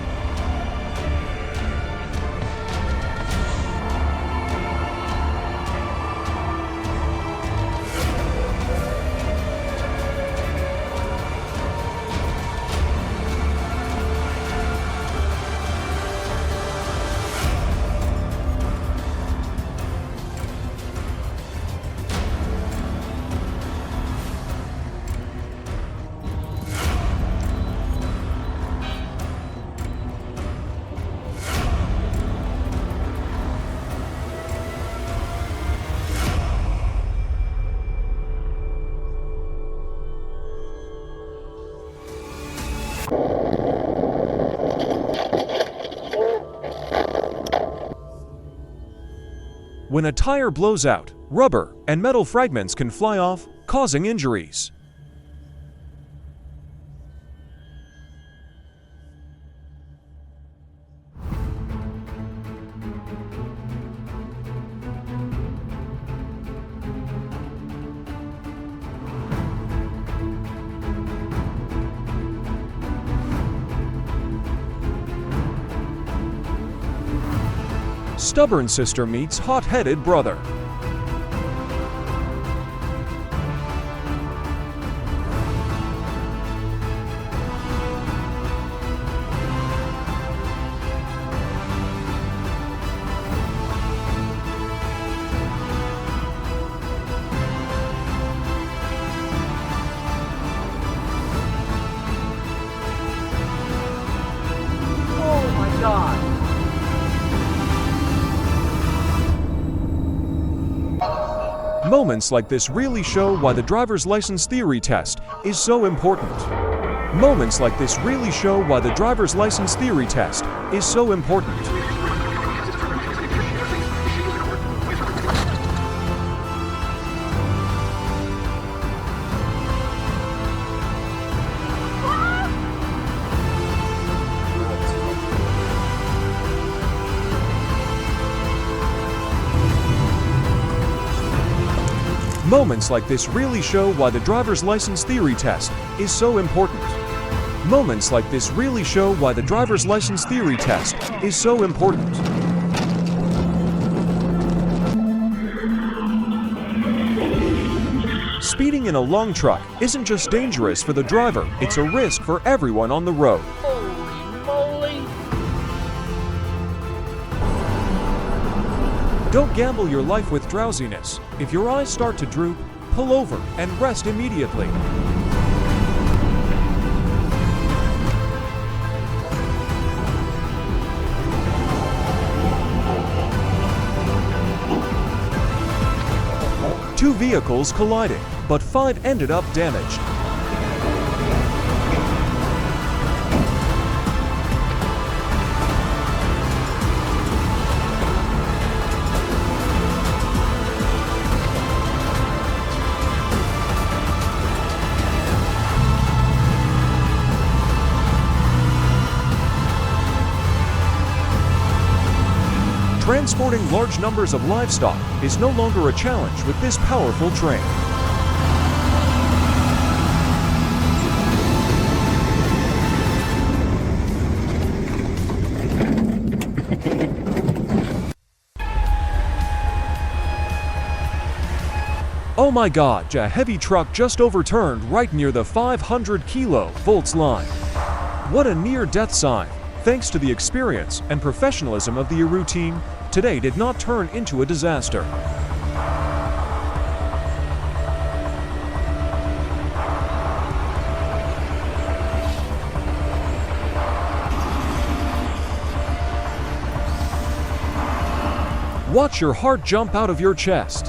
T: When a tire blows out, rubber and metal fragments can fly off, causing injuries. Stubborn sister meets hot-headed brother.
B: Oh my God!
T: Moments like this really show why the driver's license theory test is so important. Moments like this really show why the driver's license theory test is so important. Moments like this really show why the driver's license theory test is so important. Moments like this really show why the driver's license theory test is so important. Speeding in a long truck isn't just dangerous for the driver, it's a risk for everyone on the road. Don't gamble your life with drowsiness. If your eyes start to droop, pull over and rest immediately. Two vehicles collided, but 5 ended up damaged. Transporting large numbers of livestock is no longer a challenge with this powerful train. Oh my God, a heavy truck just overturned right near the 500 kilovolts line. What a near-death sign. Thanks to the experience and professionalism of the Eru team, today did not turn into a disaster. Watch your heart jump out of your chest.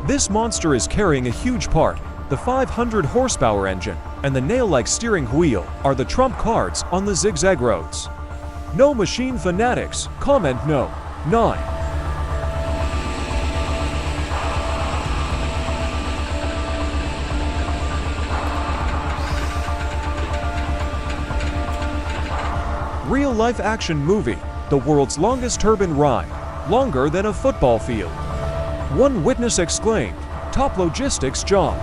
T: This monster is carrying a huge part. The 500 horsepower engine and the nail-like steering wheel are the trump cards on the zigzag roads. No machine fanatics, comment no. 9. Real-life action movie, the world's longest turbine ride, longer than a football field. One witness exclaimed, "Top logistics job."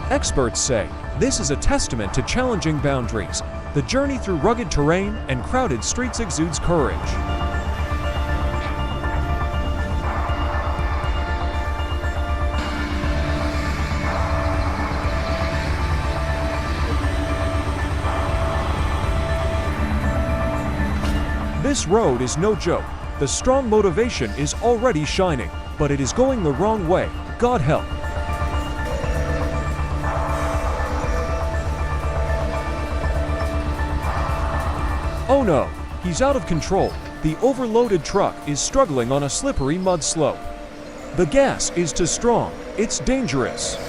T: Experts say this is a testament to challenging boundaries. The journey through rugged terrain and crowded streets exudes courage. This road is no joke. The strong motivation is already shining, but it is going the wrong way. God help. Oh no, he's out of control. The overloaded truck is struggling on a slippery mud slope. The gas is too strong. It's dangerous.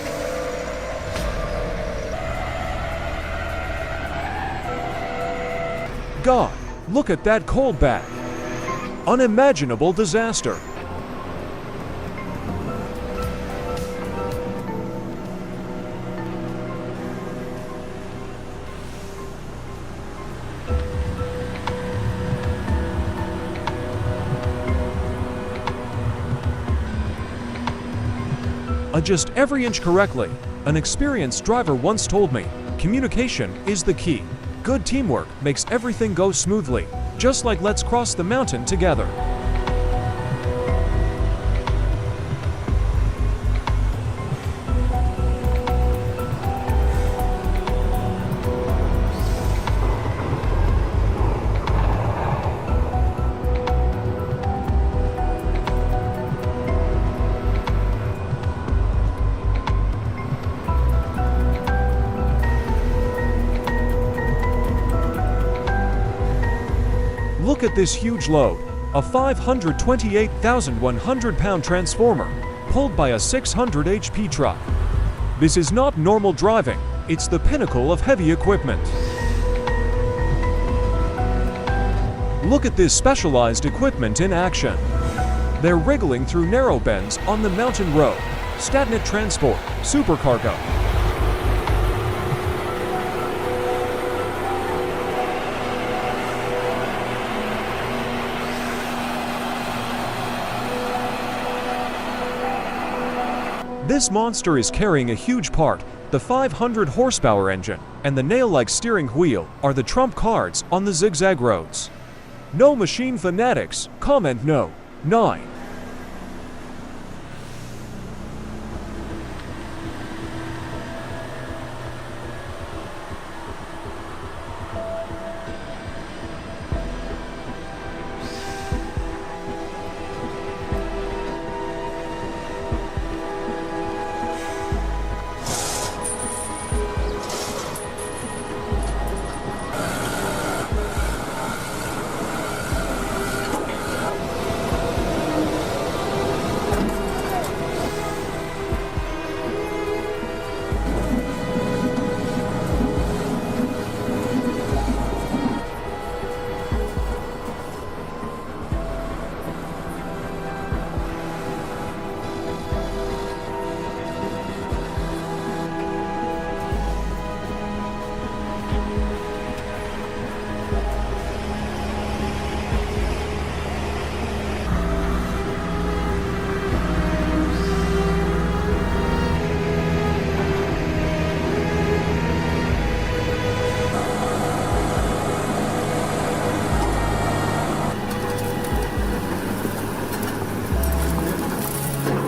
T: God, look at that cold bag. Unimaginable disaster. Adjust every inch correctly. An experienced driver once told me, communication is the key. Good teamwork makes everything go smoothly, just like let's cross the mountain together. Look at this huge load, a 528,100-pound transformer pulled by a 600 HP truck. This is not normal driving, it's the pinnacle of heavy equipment. Look at this specialized equipment in action. They're wriggling through narrow bends on the mountain road. Statnet Transport, Supercargo. This monster is carrying a huge part. The 500 horsepower engine and the nail-like steering wheel are the trump cards on the zigzag roads. No machine fanatics, comment no. 9.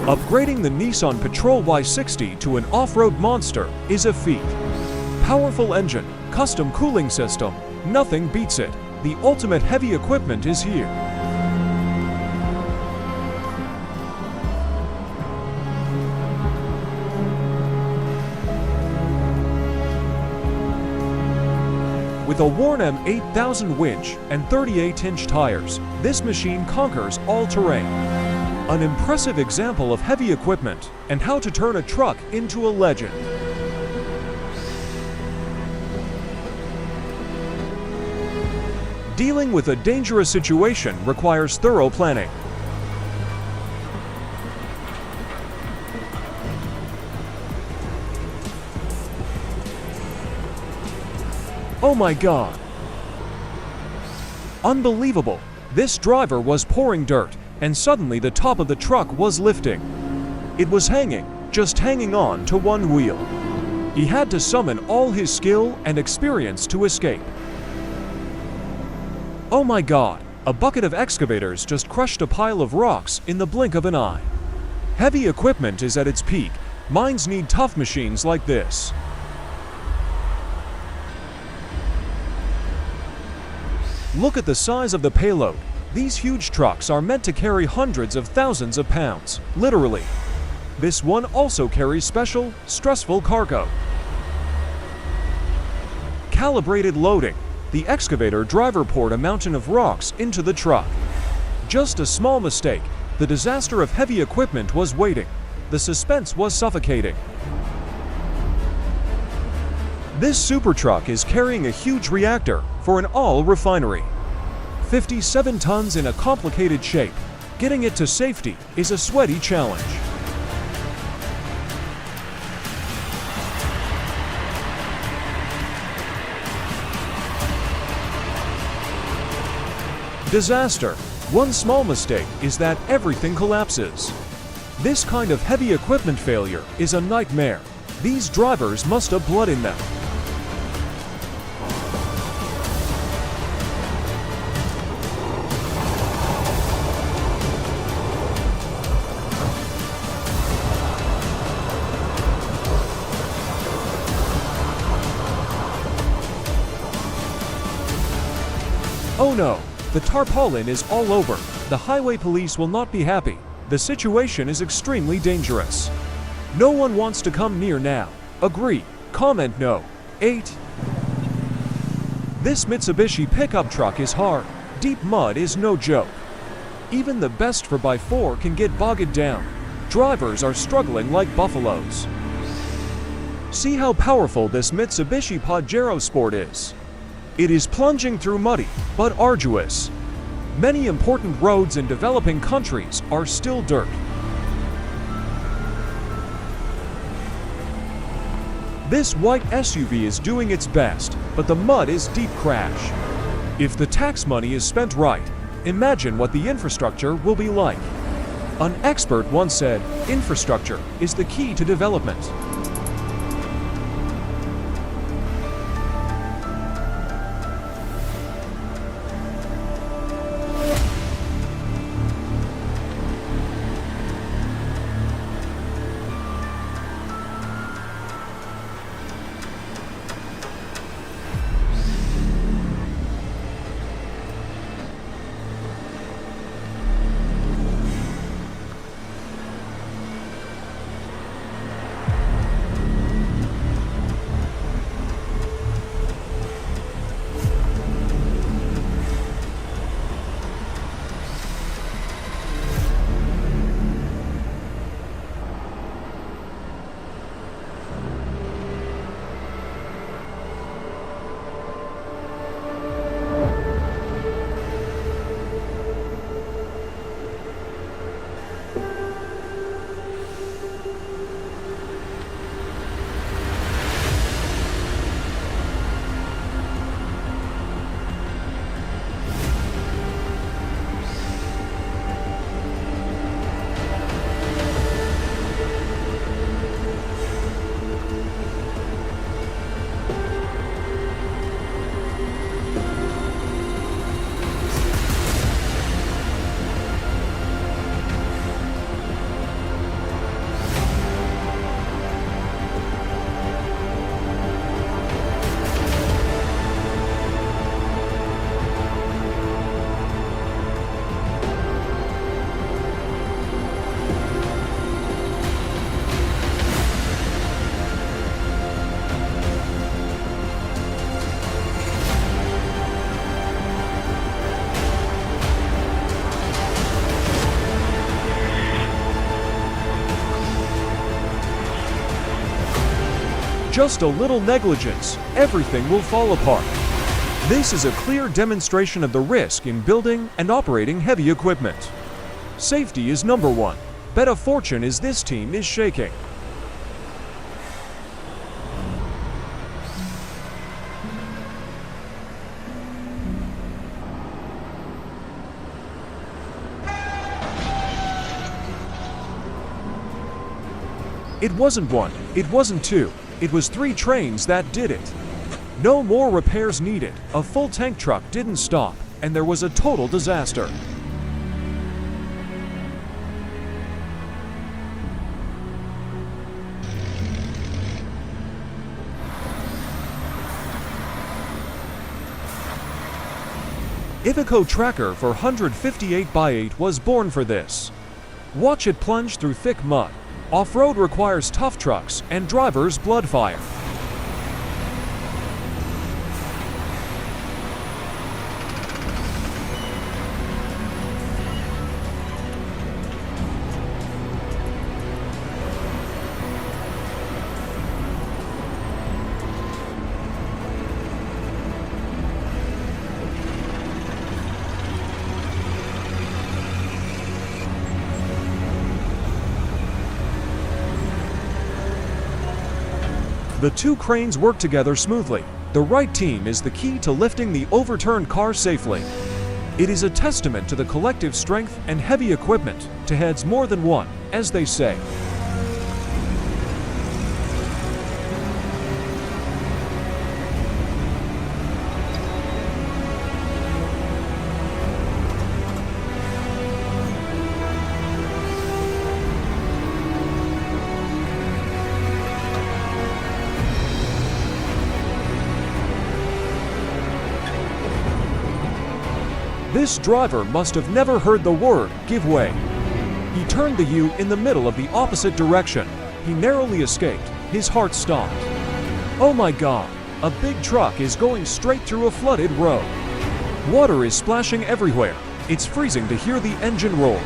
T: Upgrading the Nissan Patrol Y60 to an off-road monster is a feat. Powerful engine, custom cooling system, nothing beats it. The ultimate heavy equipment is here. With a Warnam 8000 winch and 38-inch tires, this machine conquers all terrain. An impressive example of heavy equipment and how to turn a truck into a legend. Dealing with a dangerous situation requires thorough planning. Oh my God! Unbelievable! This driver was pouring dirt, and suddenly the top of the truck was lifting. It was hanging, just hanging on to one wheel. He had to summon all his skill and experience to escape. Oh my God! A bucket of excavators just crushed a pile of rocks in the blink of an eye. Heavy equipment is at its peak. Mines need tough machines like this. Look at the size of the payload. These huge trucks are meant to carry hundreds of thousands of pounds, literally. This one also carries special, stressful cargo. Calibrated loading. The excavator driver poured a mountain of rocks into the truck. Just a small mistake. The disaster of heavy equipment was waiting. The suspense was suffocating. This super truck is carrying a huge reactor for an oil refinery. 57 tons in a complicated shape. Getting it to safety is a sweaty challenge. Disaster. One small mistake is that everything collapses. This kind of heavy equipment failure is a nightmare. These drivers must have blood in them. Oh no, the tarpaulin is all over. The highway police will not be happy. The situation is extremely dangerous. No one wants to come near now. Agree. Comment no. 8. This Mitsubishi pickup truck is hard. Deep mud is no joke. Even the best 4x4 can get bogged down. Drivers are struggling like buffaloes. See how powerful this Mitsubishi Pajero Sport is. It is plunging through muddy, but arduous. Many important roads in developing countries are still dirt. This white SUV is doing its best, but the mud is deep crash. If the tax money is spent right, imagine what the infrastructure will be like. An expert once said, infrastructure is the key to development. Just a little negligence, everything will fall apart. This is a clear demonstration of the risk in building and operating heavy equipment. Safety is number one. Bet a fortune as this team is shaking. It wasn't one, it wasn't two, it was 3 trains that did it. No more repairs needed, a full tank truck didn't stop, and there was a total disaster. Iveco Tracker for 158x8 was born for this. Watch it plunge through thick mud. Off-road requires tough trucks and drivers' blood fire. The 2 cranes work together smoothly. The right team is the key to lifting the overturned car safely. It is a testament to the collective strength and heavy equipment, to heads more than one, as they say. This driver must have never heard the word give way. He turned the U in the middle of the opposite direction. He narrowly escaped. His heart stopped. Oh my God! A big truck is going straight through a flooded road. Water is splashing everywhere. It's freezing to hear the engine roar.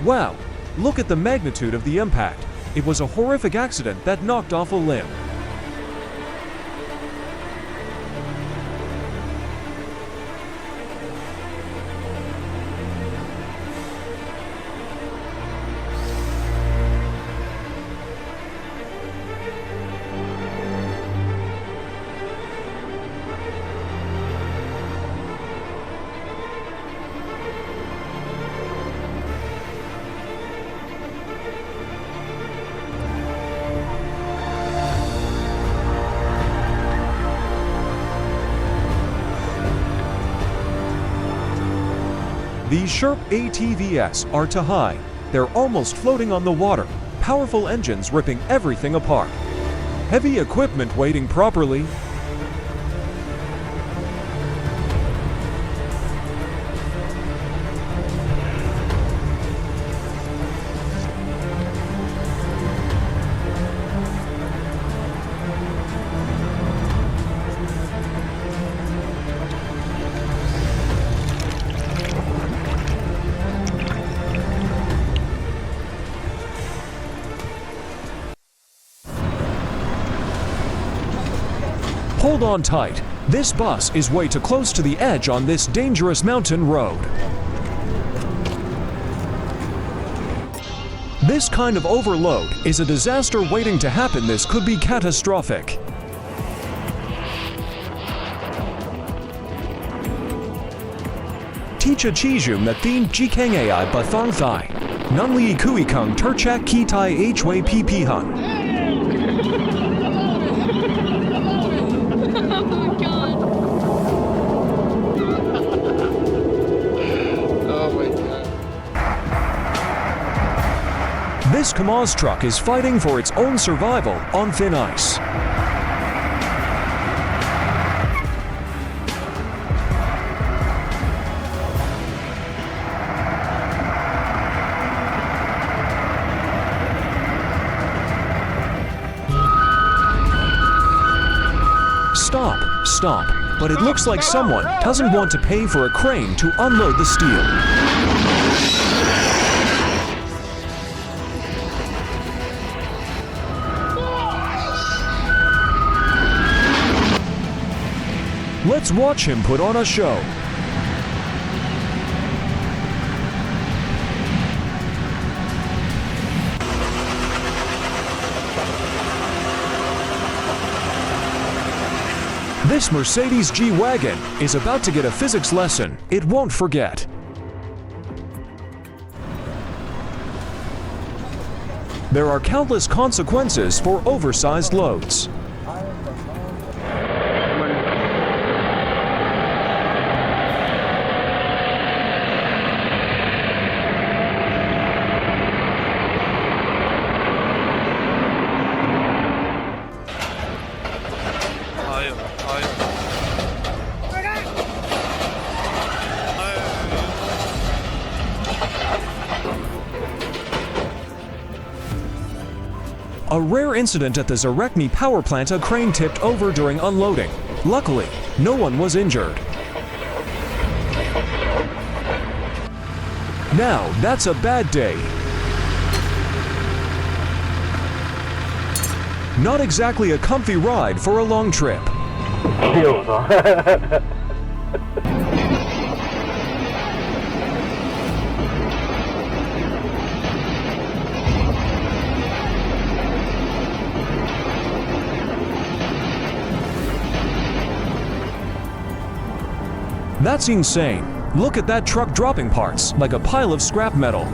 T: Wow, look at the magnitude of the impact. It was a horrific accident that knocked off a limb. These Sherp ATVs are to high. They're almost floating on the water. Powerful engines ripping everything apart. Heavy equipment waiting properly. Hold on tight. This bus is way too close to the edge on this dangerous mountain road. This kind of overload is a disaster waiting to happen. This could be catastrophic. Ticha Chijum that Thin Jikang Bathong Thai. Nunli Kui Kung Turchak Ki Tai Hway PP Hun. This Kamaz truck is fighting for its own survival on thin ice. Stop. But it looks like someone doesn't want to pay for a crane to unload the steel. Let's watch him put on a show. This Mercedes G-Wagon is about to get a physics lesson it won't forget. There are countless consequences for oversized loads. A rare incident at the Zarekmi power plant, a crane tipped over during unloading. Luckily, no one was injured. Now, that's a bad day. Not exactly a comfy ride for a long trip. That's insane. Look at that truck dropping parts like a pile of scrap metal.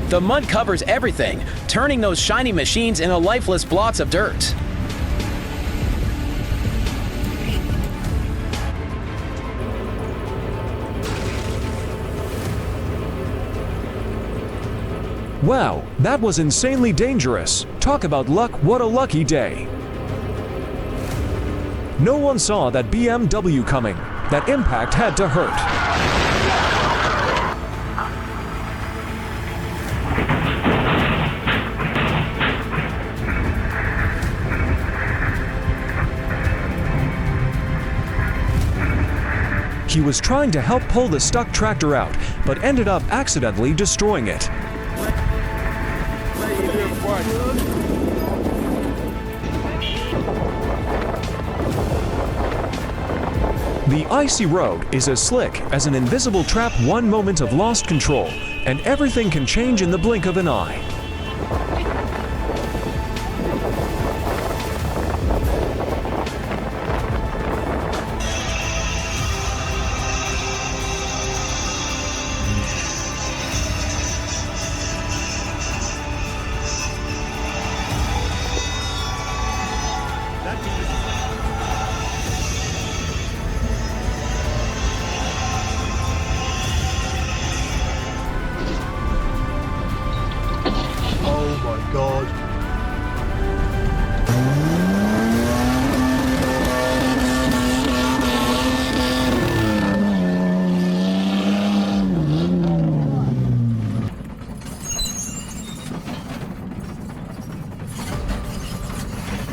U: The mud covers everything, turning those shiny machines into lifeless blots of dirt.
T: Wow, that was insanely dangerous. Talk about luck, what a lucky day. No one saw that BMW coming. That impact had to hurt. He was trying to help pull the stuck tractor out, but ended up accidentally destroying it. The icy road is as slick as an invisible trap. One moment of lost control, and everything can change in the blink of an eye.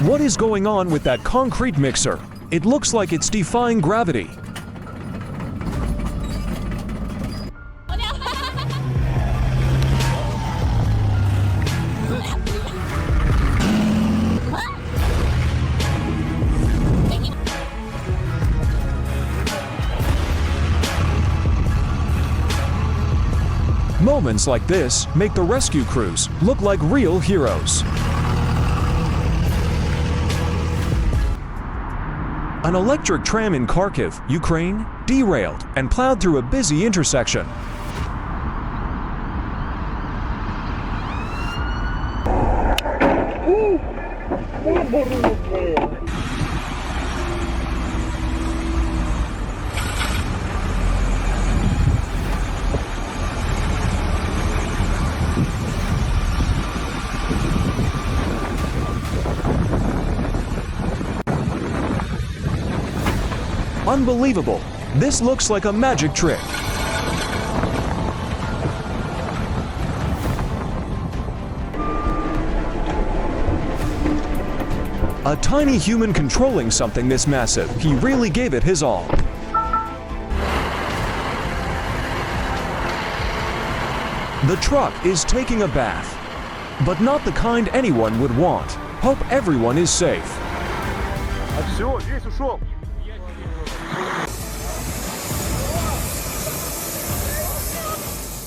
T: What is going on with that concrete mixer? It looks like it's defying gravity. Moments like this make the rescue crews look like real heroes. An electric tram in Kharkiv, Ukraine, derailed and plowed through a busy intersection. Unbelievable! This looks like a magic trick. A tiny human controlling something this massive, he really gave it his all. The truck is taking a bath, but not the kind anyone would want. Hope everyone is safe.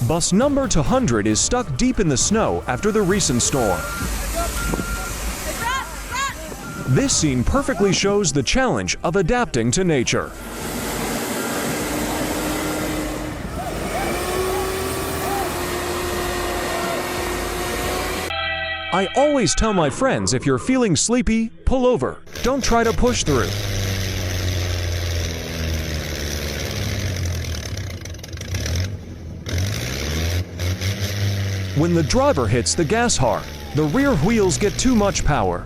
T: Bus number 200 is stuck deep in the snow after the recent storm. This scene perfectly shows the challenge of adapting to nature. I always tell my friends, if you're feeling sleepy, pull over. Don't try to push through. When the driver hits the gas hard, the rear wheels get too much power.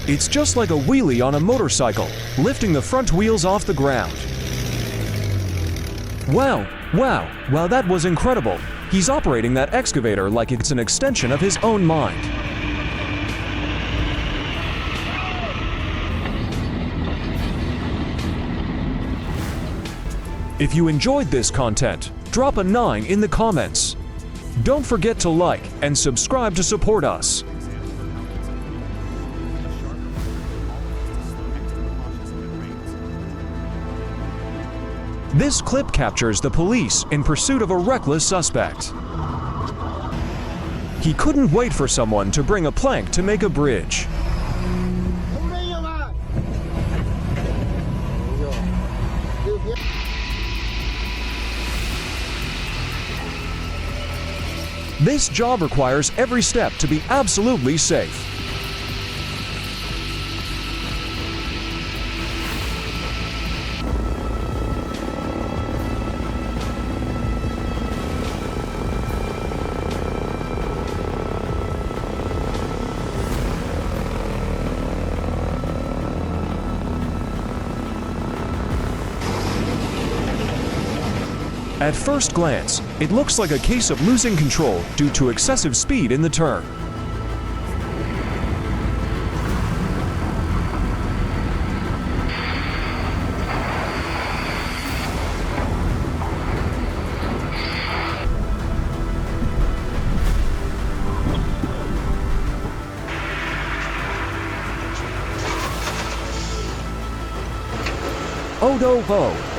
T: It's just like a wheelie on a motorcycle, lifting the front wheels off the ground. Wow, that was incredible. He's operating that excavator like it's an extension of his own mind. If you enjoyed this content, drop a 9 in the comments. Don't forget to like and subscribe to support us. This clip captures the police in pursuit of a reckless suspect. He couldn't wait for someone to bring a plank to make a bridge. This job requires every step to be absolutely safe. At first glance, it looks like a case of losing control due to excessive speed in the turn. Oh no, ho!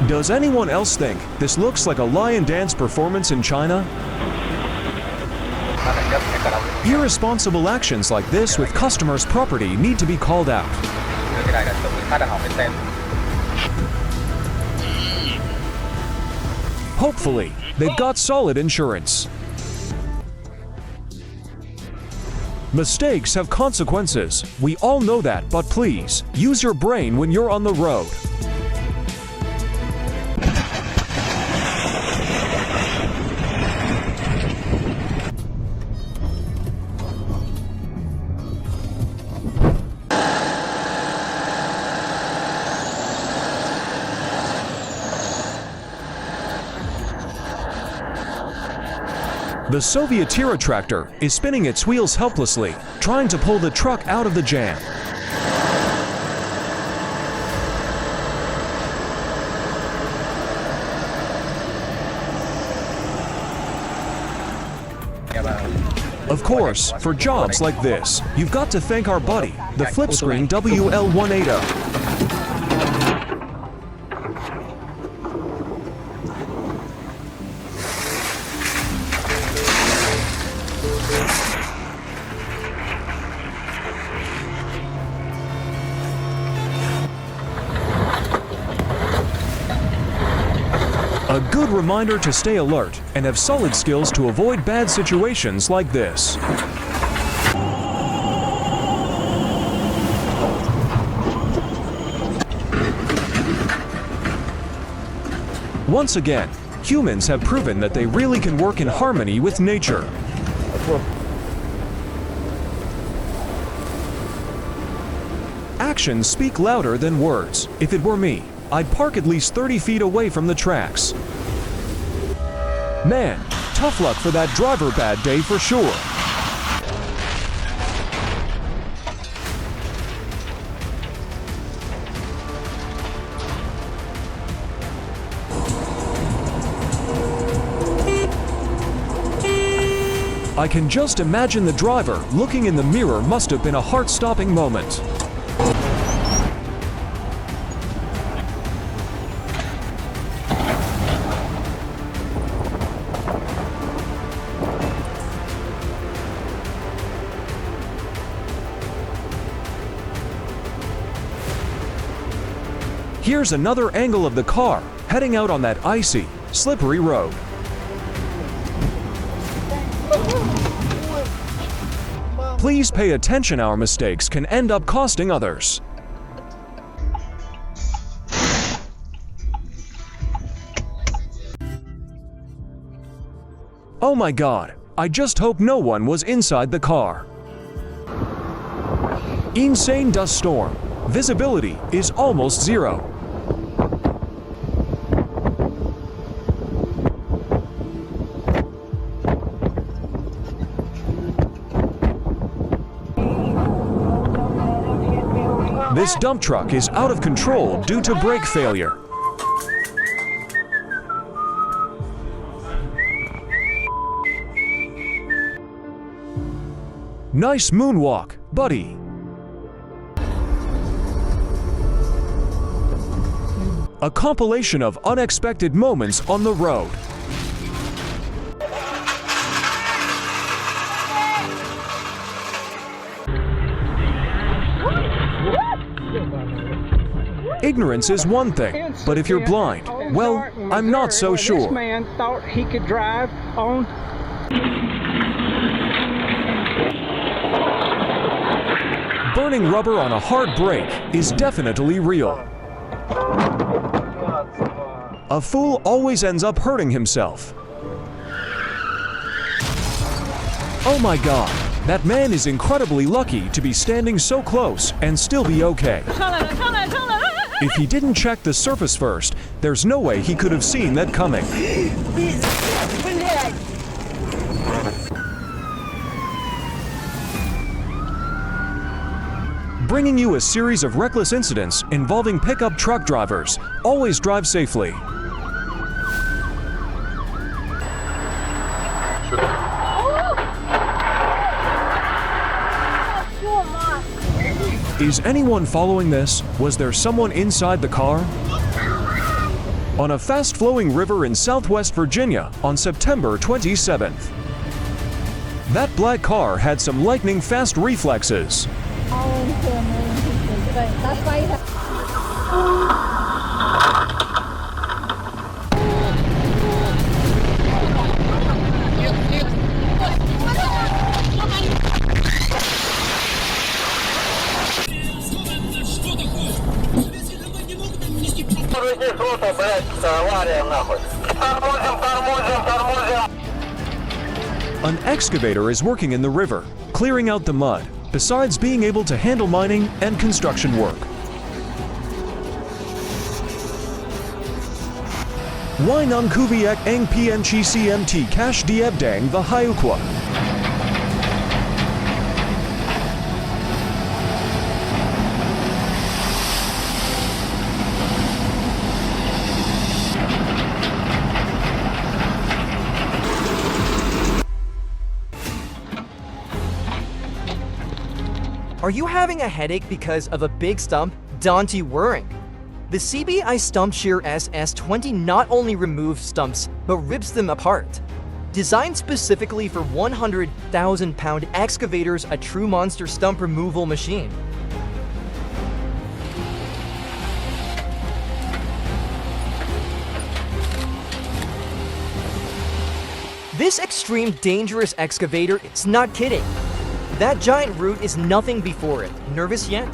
T: Does anyone else think this looks like a lion dance performance in China? Irresponsible actions like this with customers' property need to be called out. Hopefully, they've got solid insurance. Mistakes have consequences. We all know that, but please, use your brain when you're on the road. The Soviet Tira tractor is spinning its wheels helplessly, trying to pull the truck out of the jam. Of course, for jobs like this, you've got to thank our buddy, the flip screen WL180. A good reminder to stay alert and have solid skills to avoid bad situations like this. Once again, humans have proven that they really can work in harmony with nature. Actions speak louder than words. If it were me, I'd park at least 30 feet away from the tracks. Man, tough luck for that driver bad day for sure. I can just imagine the driver looking in the mirror must have been a heart-stopping moment. Here's another angle of the car, heading out on that icy, slippery road. Please pay attention, our mistakes can end up costing others. Oh my God, I just hope no one was inside the car. Insane dust storm. Visibility is almost zero. This dump truck is out of control due to brake failure. Nice moonwalk, buddy. A compilation of unexpected moments on the road. Ignorance is one thing, but if you're blind, well, I'm not so sure.
L: This man thought he could drive on.
T: Burning rubber on a hard brake is definitely real. A fool always ends up hurting himself. Oh my God, that man is incredibly lucky to be standing so close and still be okay. If he didn't check the surface first, there's no way he could have seen that coming. Bringing you a series of reckless incidents involving pickup truck drivers. Always drive safely. Is anyone following this? Was there someone inside the car? On a fast-flowing river in Southwest Virginia on September 27th. That black car had some lightning-fast reflexes. An excavator is working in the river, clearing out the mud, besides being able to handle mining and construction work. Why nang kuviek ang PNCCMT cash diebdang the hayukwa?
B: Are you having a headache because of a big stump? Don't you worry. The CBI Stump Shear SS20 not only removes stumps, but rips them apart. Designed specifically for 100,000-pound excavators, a true monster stump removal machine. This extreme dangerous excavator is not kidding. That giant root is nothing before it. Nervous yet?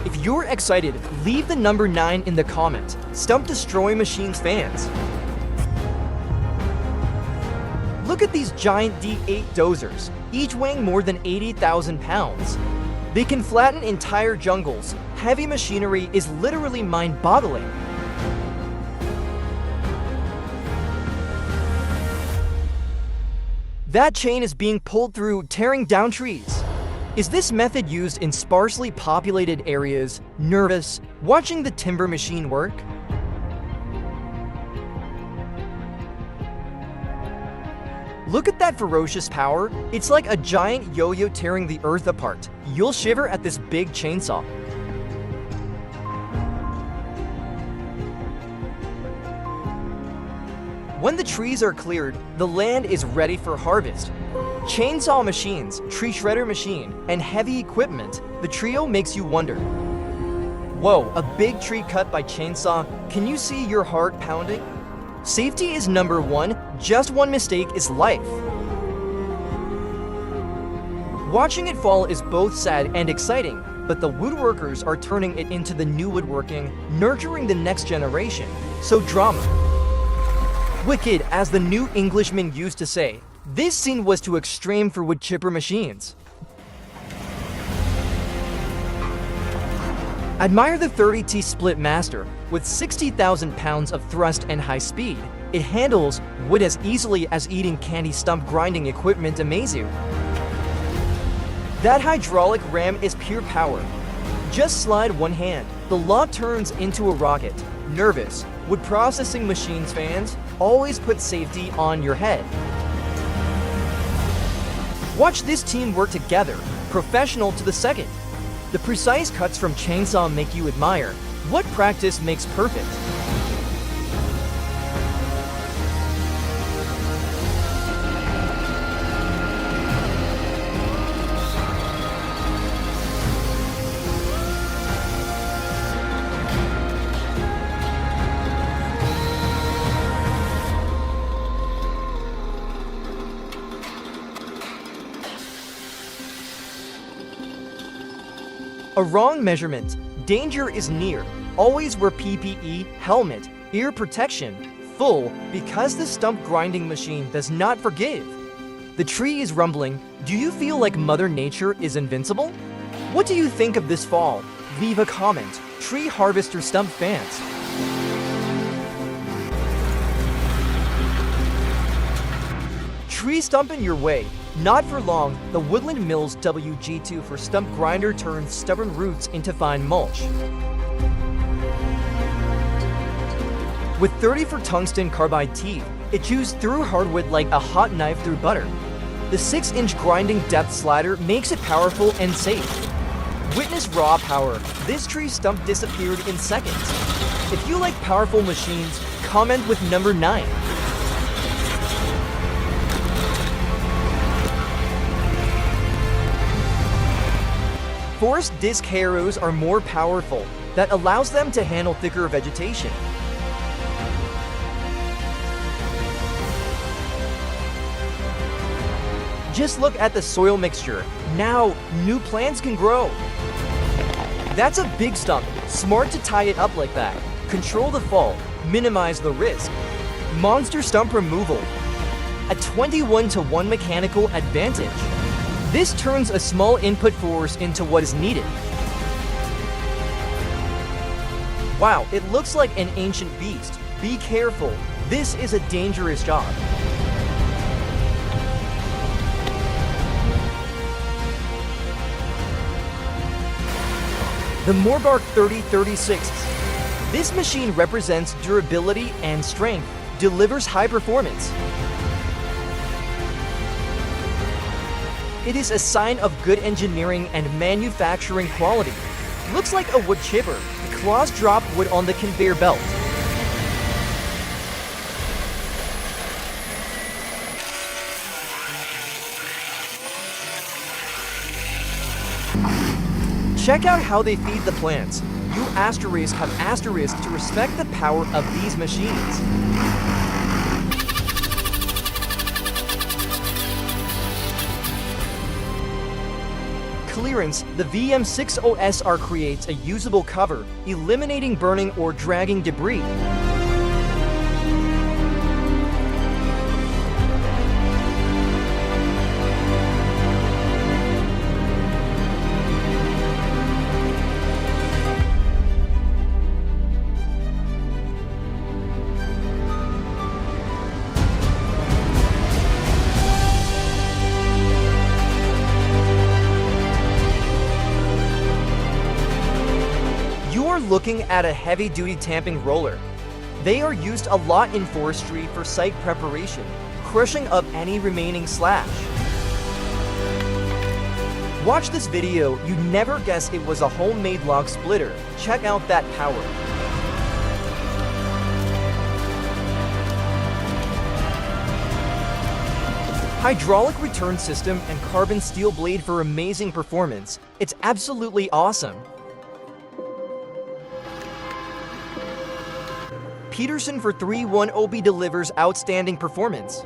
B: If you're excited, leave the number 9 in the comment. Stump Destroy Machines fans. Look at these giant D8 dozers, each weighing more than 80,000 pounds. They can flatten entire jungles. Heavy machinery is literally mind-boggling. That chain is being pulled through, tearing down trees. Is this method used in sparsely populated areas? Nervous watching the timber machine work? Look at that ferocious power. It's like a giant yo-yo tearing the earth apart. You'll shiver at this big chainsaw. When the trees are cleared, the land is ready for harvest. Chainsaw machines, tree shredder machine, and heavy equipment, the trio makes you wonder. Whoa, a big tree cut by chainsaw. Can you see your heart pounding? Safety is number 1, just one mistake is life. Watching it fall is both sad and exciting, but the woodworkers are turning it into the new woodworking, nurturing the next generation. So drama. Wicked, as the New Englishman used to say. This scene was too extreme for wood chipper machines. Admire the 30T Split Master. With 60,000 pounds of thrust and high speed, it handles wood as easily as eating candy. Stump grinding equipment amaze you. That hydraulic ram is pure power. Just slide one hand, the log turns into a rocket. Nervous? Wood processing machines fans, always put safety on your head. Watch this team work together, professional to the second. The precise cuts from chainsaw make you admire. What practice makes perfect? A wrong measurement. Danger is near. Always wear PPE, helmet, ear protection, full, because the stump grinding machine does not forgive. The tree is rumbling. Do you feel like Mother Nature is invincible? What do you think of this fall? Leave a comment. Tree Harvester Stump fans. Tree stumping your way. Not for long, the Woodland Mills WG2 for stump grinder turns stubborn roots into fine mulch. With 30 for tungsten carbide teeth, it chews through hardwood like a hot knife through butter. The 6-inch grinding depth slider makes it powerful and safe. Witness raw power. This tree stump disappeared in seconds. If you like powerful machines, comment with number 9. Forest disc harrows are more powerful. That allows them to handle thicker vegetation. Just look at the soil mixture. Now, new plants can grow. That's a big stump. Smart to tie it up like that. Control the fall. Minimize the risk. Monster stump removal. A 21-to-1 mechanical advantage. This turns a small input force into what is needed. Wow, it looks like an ancient beast. Be careful. This is a dangerous job. The Morbark 3036. This machine represents durability and strength, delivers high performance. It is a sign of good engineering and manufacturing quality. Looks like a wood chipper. The claws drop wood on the conveyor belt. Check out how they feed the plants. You asterisks have asterisks to respect the power of these machines. Clearance, the VM60SR creates a usable cover, eliminating burning or dragging debris. Looking at a heavy-duty tamping roller. They are used a lot in forestry for site preparation, crushing up any remaining slash. Watch this video, you'd never guess it was a homemade log splitter. Check out that power. Hydraulic return system and carbon steel blade for amazing performance. It's absolutely awesome. Peterson for 310B delivers outstanding performance.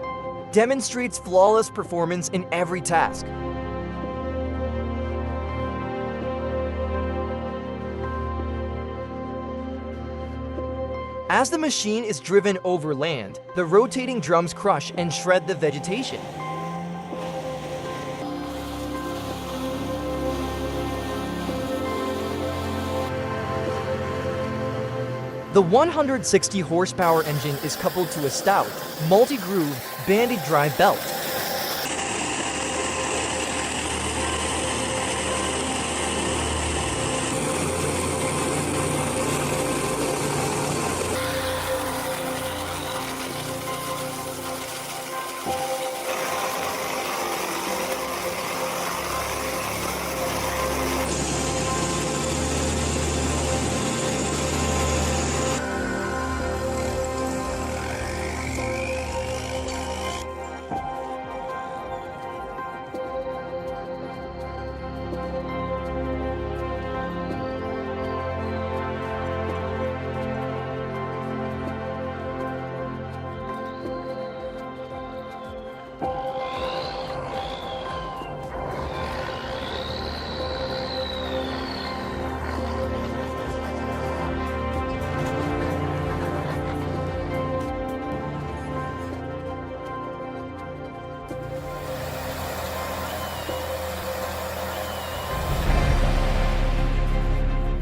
B: Demonstrates flawless performance in every task. As the machine is driven over land, the rotating drums crush and shred the vegetation. The 160 horsepower engine is coupled to a stout, multi-groove, banded drive belt.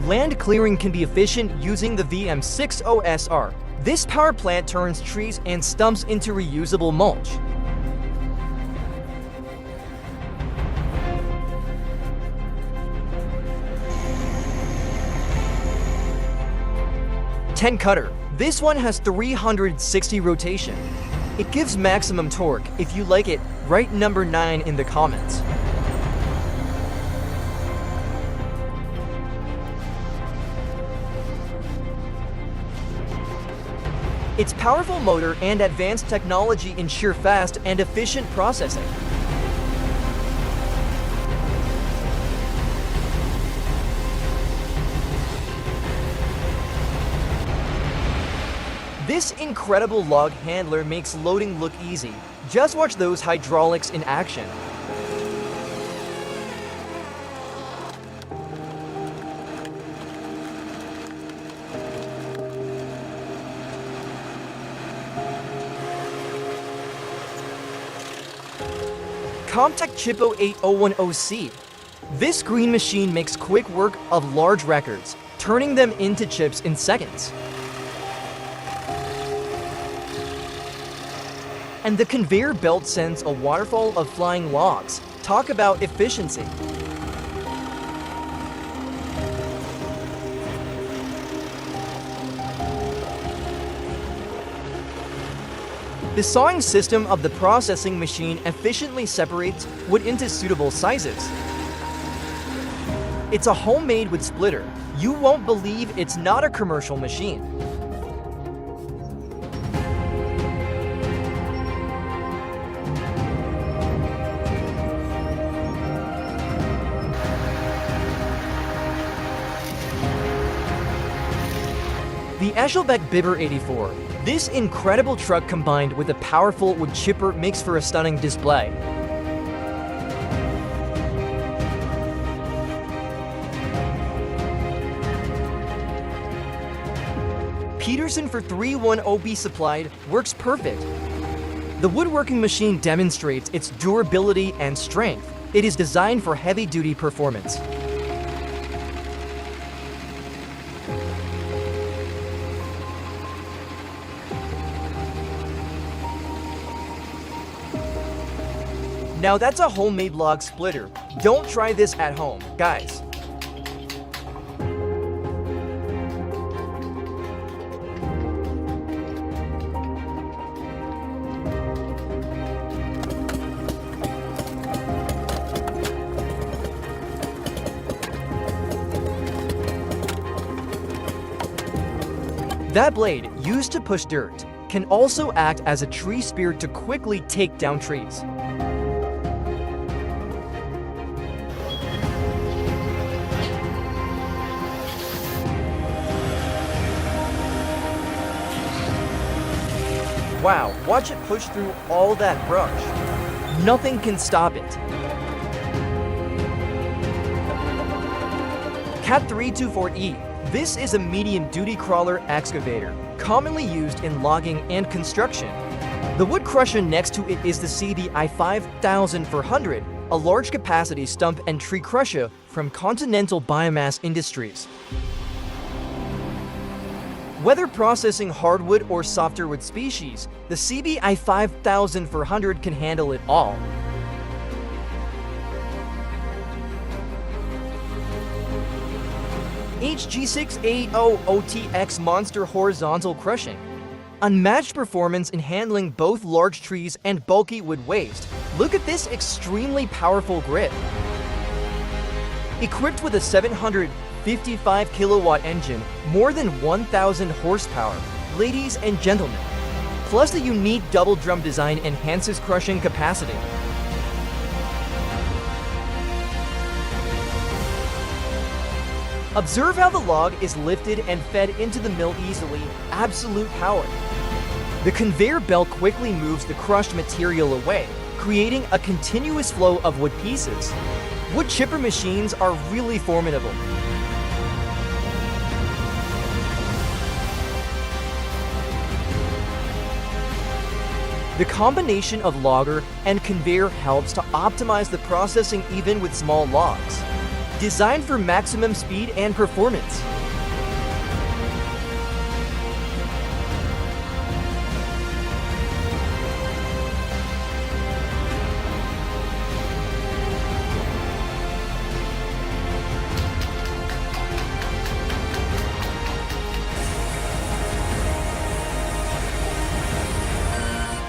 B: Land clearing can be efficient using the VM60SR. This power plant turns trees and stumps into reusable mulch. Ten cutter. This one has 360 rotation. It gives maximum torque. If you like it, write number 9 in the comments. Its powerful motor and advanced technology ensure fast and efficient processing. This incredible log handler makes loading look easy. Just watch those hydraulics in action. Comtech Chippo 8010C. This green machine makes quick work of large records, turning them into chips in seconds. And the conveyor belt sends a waterfall of flying logs. Talk about efficiency. The The sawing system of the processing machine efficiently separates wood into suitable sizes. It's a homemade wood splitter. You won't believe it's not a commercial machine. The Eshelbeck Bibber 84. This incredible truck combined with a powerful wood chipper makes for a stunning display. Peterson for 310B supplied works perfect. The woodworking machine demonstrates its durability and strength. It is designed for heavy-duty performance. Now that's a homemade log splitter. Don't try this at home, guys. That blade, used to push dirt, can also act as a tree spear to quickly take down trees. Wow, watch it push through all that brush. Nothing can stop it. Cat 324E. This is a medium-duty crawler excavator, commonly used in logging and construction. The wood crusher next to it is the CBI 5400, a large-capacity stump and tree crusher from Continental Biomass Industries. Whether processing hardwood or softer wood species, the CBI 5400 can handle it all. HG680OTX Monster Horizontal Crushing. Unmatched performance in handling both large trees and bulky wood waste. Look at this extremely powerful grip. Equipped with a 755 kilowatt engine, more than 1,000 horsepower, ladies and gentlemen. Plus the unique double drum design enhances crushing capacity. Observe how the log is lifted and fed into the mill easily, absolute power. The conveyor belt quickly moves the crushed material away, creating a continuous flow of wood pieces. Wood chipper machines are really formidable. The combination of logger and conveyor helps to optimize the processing even with small logs. Designed for maximum speed and performance.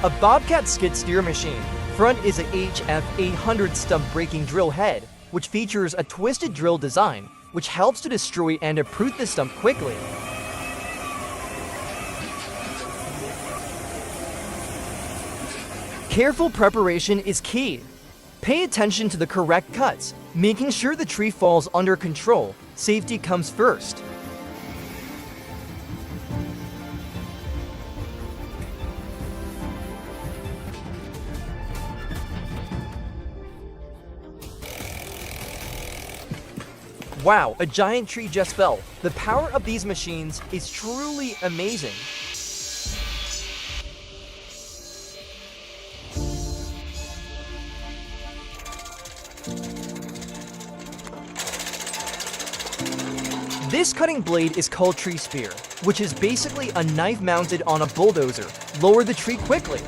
B: A Bobcat skid steer machine. Front is a HF 800 stump breaking drill head, which features a twisted drill design, which helps to destroy and uproot the stump quickly. Careful preparation is key. Pay attention to the correct cuts, making sure the tree falls under control. Safety comes first. Wow, a giant tree just fell. The power of these machines is truly amazing. This cutting blade is called tree spear, which is basically a knife mounted on a bulldozer. Lower the tree quickly.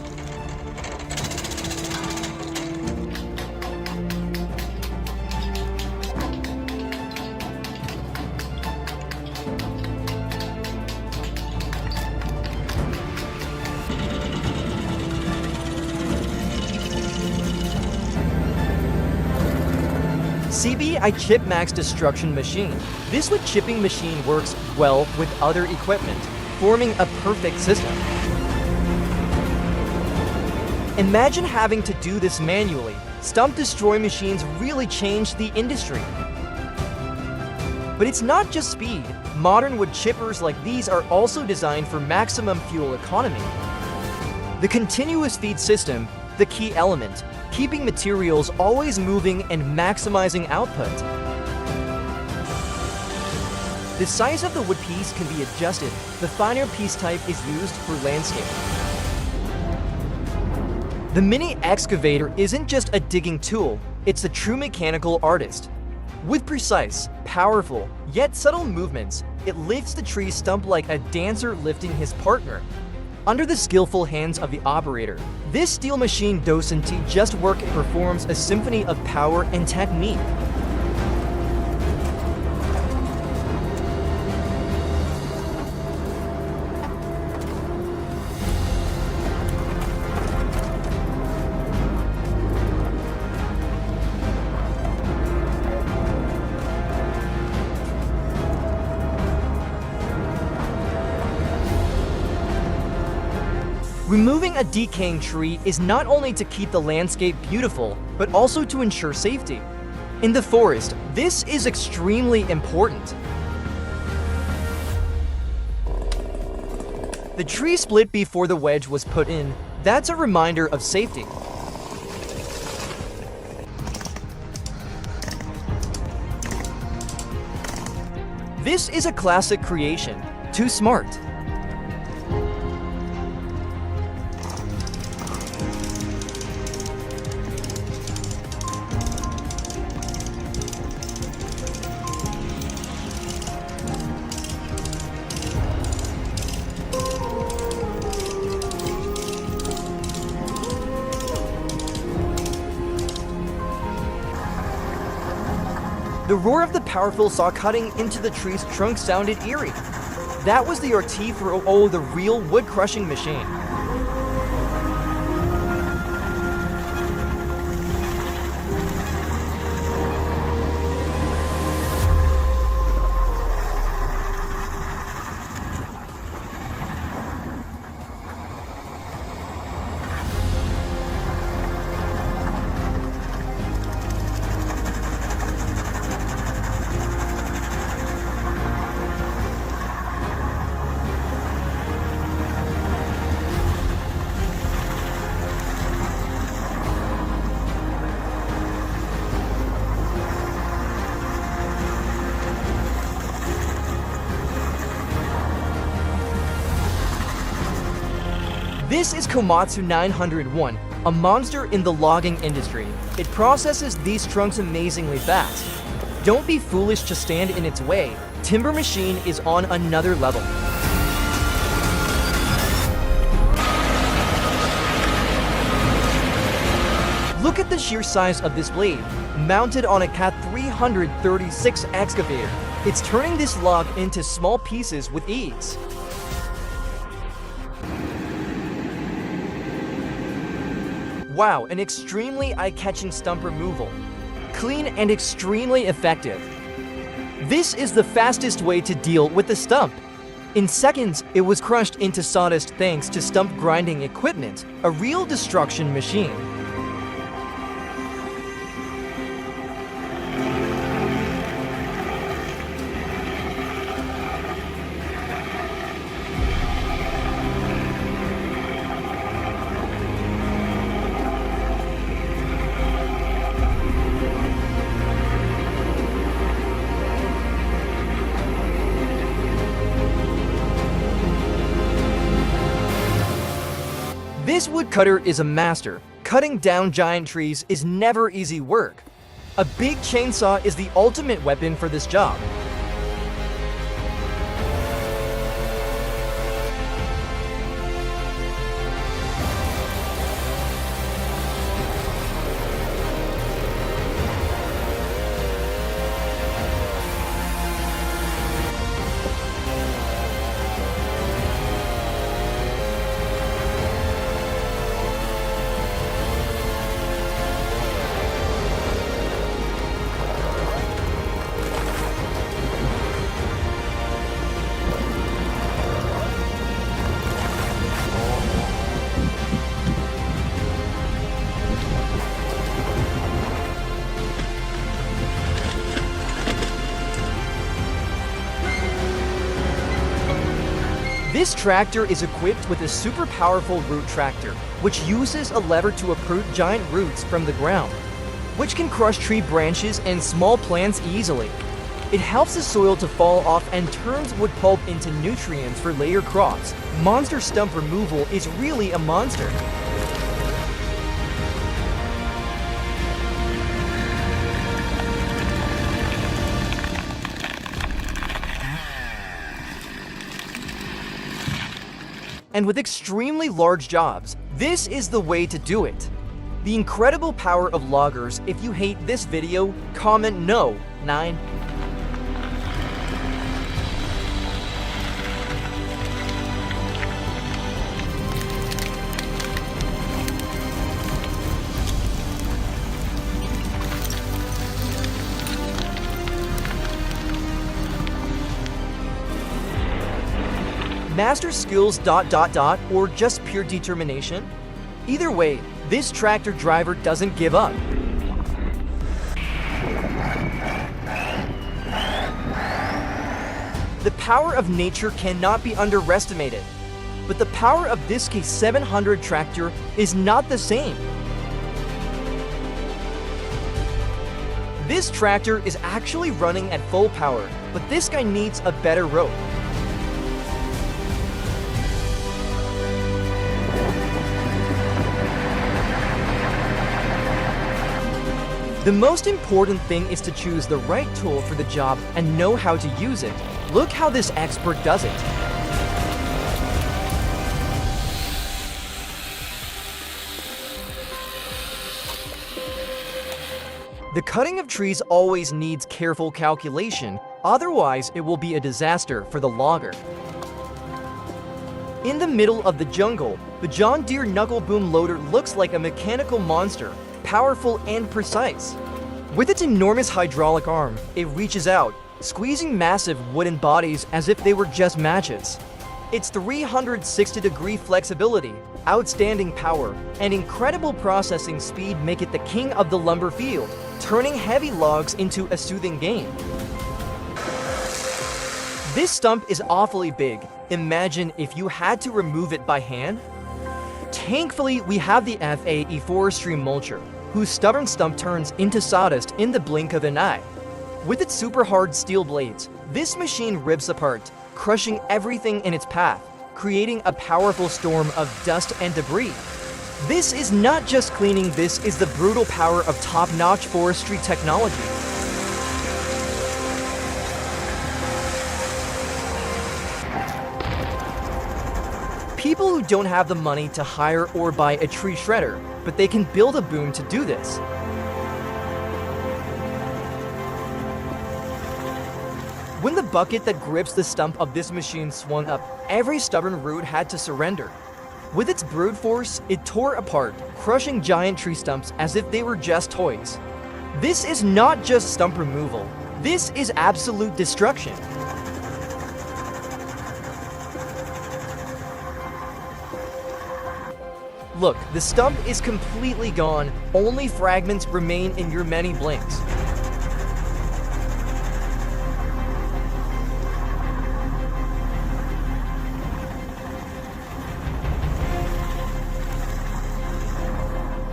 B: CBI Chip Max Destruction Machine. This wood chipping machine works well with other equipment, forming a perfect system. Imagine having to do this manually. Stump destroy machines really changed the industry. But it's not just speed. Modern wood chippers like these are also designed for maximum fuel economy. The continuous feed system, the key element, keeping materials always moving and maximizing output. The size of the wood piece can be adjusted. The finer piece type is used for landscape. The mini excavator isn't just a digging tool, it's a true mechanical artist. With precise, powerful, yet subtle movements, it lifts the tree stump like a dancer lifting his partner. Under the skillful hands of the operator, this steel machine doesn't just work, it performs a symphony of power and technique. Removing a decaying tree is not only to keep the landscape beautiful, but also to ensure safety. In the forest, this is extremely important. The tree split before the wedge was put in. That's a reminder of safety. This is a classic creation. Too smart. The roar of the powerful saw cutting into the tree's trunk sounded eerie. That was the RT for the real wood crushing machine. This is Komatsu 901, a monster in the logging industry. It processes these trunks amazingly fast. Don't be foolish to stand in its way. Timber machine is on another level. Look at the sheer size of this blade, mounted on a Cat 336 excavator. It's turning this log into small pieces with ease. Wow, an extremely eye-catching stump removal. Clean and extremely effective. This is the fastest way to deal with the stump. In seconds, it was crushed into sawdust thanks to stump grinding equipment, a real destruction machine. This woodcutter is a master. Cutting down giant trees is never easy work. A big chainsaw is the ultimate weapon for this job. This tractor is equipped with a super powerful root tractor, which uses a lever to uproot giant roots from the ground, which can crush tree branches and small plants easily. It helps the soil to fall off and turns wood pulp into nutrients for later crops. Monster stump removal is really a monster. And with extremely large jobs, this is the way to do it. The incredible power of loggers. If you hate this video, comment no. 9. Master skills ... or just pure determination? Either way, this tractor driver doesn't give up. The power of nature cannot be underestimated, but the power of this K700 tractor is not the same. This tractor is actually running at full power, but this guy needs a better rope. The most important thing is to choose the right tool for the job and know how to use it. Look how this expert does it. The cutting of trees always needs careful calculation, otherwise it will be a disaster for the logger. In the middle of the jungle, the John Deere knuckle boom loader looks like a mechanical monster, powerful and precise. With its enormous hydraulic arm, it reaches out, squeezing massive wooden bodies as if they were just matches. Its 360-degree flexibility, outstanding power, and incredible processing speed make it the king of the lumber field, turning heavy logs into a soothing game. This stump is awfully big. Imagine if you had to remove it by hand. Thankfully, we have the FAE forestry mulcher, whose stubborn stump turns into sawdust in the blink of an eye. With its super hard steel blades, this machine rips apart, crushing everything in its path, creating a powerful storm of dust and debris. This is not just cleaning, this is the brutal power of top-notch forestry technology. People who don't have the money to hire or buy a tree shredder, but they can build a boom to do this. When the bucket that grips the stump of this machine swung up, every stubborn root had to surrender. With its brute force, it tore apart, crushing giant tree stumps as if they were just toys. This is not just stump removal, this is absolute destruction. Look, the stump is completely gone, only fragments remain in your many blinks.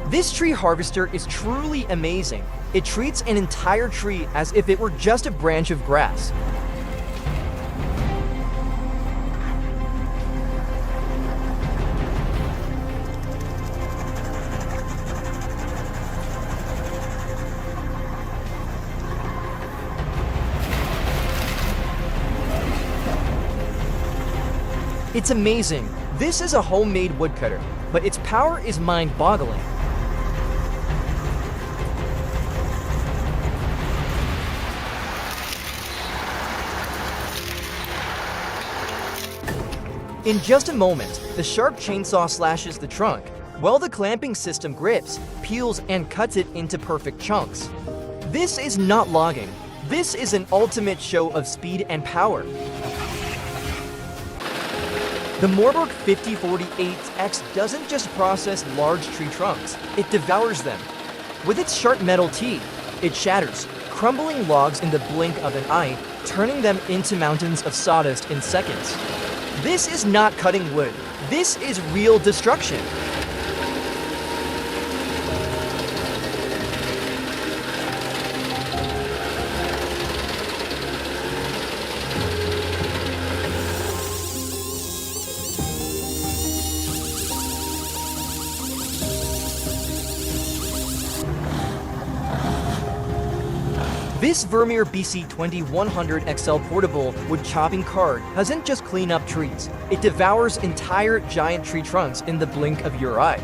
B: This tree harvester is truly amazing. It treats an entire tree as if it were just a branch of grass. It's amazing. This is a homemade woodcutter, but its power is mind-boggling. In just a moment, the sharp chainsaw slashes the trunk, while the clamping system grips, peels, and cuts it into perfect chunks. This is not logging. This is an ultimate show of speed and power. The Morborg 5048X doesn't just process large tree trunks, it devours them. With its sharp metal teeth, it shatters, crumbling logs in the blink of an eye, turning them into mountains of sawdust in seconds. This is not cutting wood. This is real destruction. This Vermeer BC2100 XL portable wood chopping cart doesn't just clean up trees, it devours entire giant tree trunks in the blink of your eye.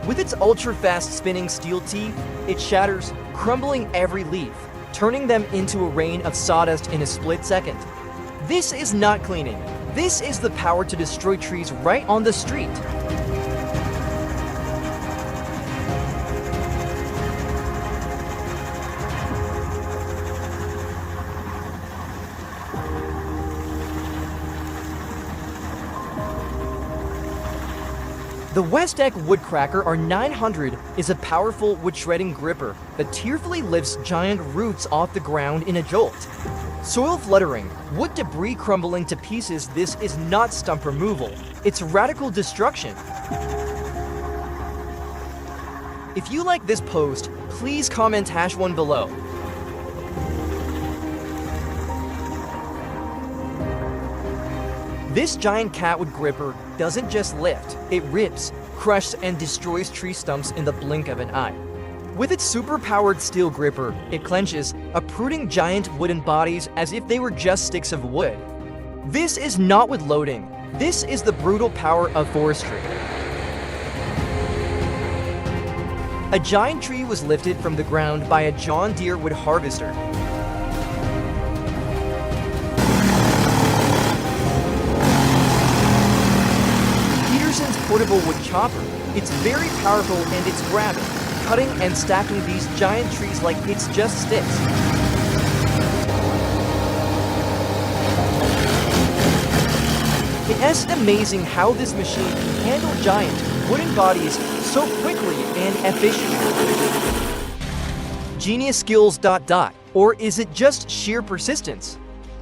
B: With its ultra-fast spinning steel teeth, it shatters, crumbling every leaf, turning them into a rain of sawdust in a split second. This is not cleaning. This is the power to destroy trees right on the street. The West Egg Woodcracker R900 is a powerful wood shredding gripper that tearfully lifts giant roots off the ground in a jolt. Soil fluttering, wood debris crumbling to pieces, this is not stump removal, it's radical destruction. If you like this post, please comment #1 below. This giant catwood gripper doesn't just lift, it rips, crushes, and destroys tree stumps in the blink of an eye. With its super-powered steel gripper, it clenches, uprooting giant wooden bodies as if they were just sticks of wood. This is not wood loading, this is the brutal power of forestry. A giant tree was lifted from the ground by a John Deere wood harvester. Portable wood chopper. It's very powerful and it's grabbing, cutting and stacking these giant trees like it's just sticks. It's amazing how this machine can handle giant wooden bodies so quickly and efficiently. Genius skills ... or is it just sheer persistence?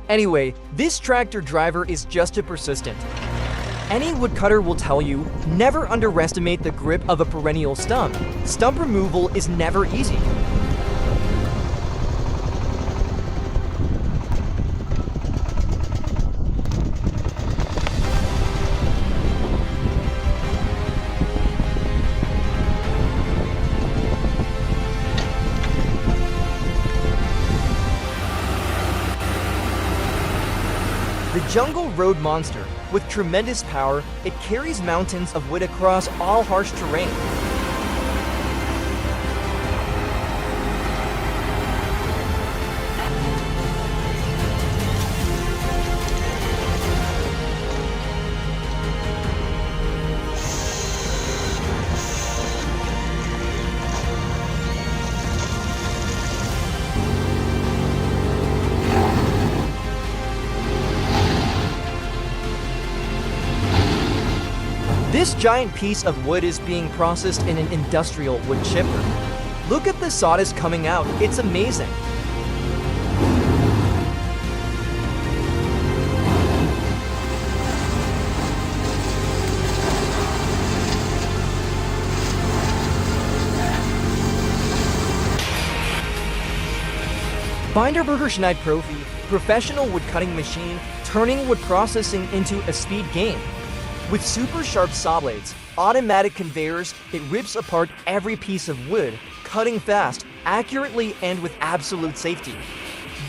B: Anyway, this tractor driver is just as persistent. Any woodcutter will tell you, never underestimate the grip of a perennial stump. Stump removal is never easy. The Jungle Road Monster. With tremendous power, it carries mountains of wood across all harsh terrain. This giant piece of wood is being processed in an industrial wood chipper. Look at the sawdust coming out, it's amazing. Binderberger Schneid Profi, professional wood cutting machine, turning wood processing into a speed game. With super sharp saw blades, automatic conveyors, it rips apart every piece of wood, cutting fast, accurately, and with absolute safety.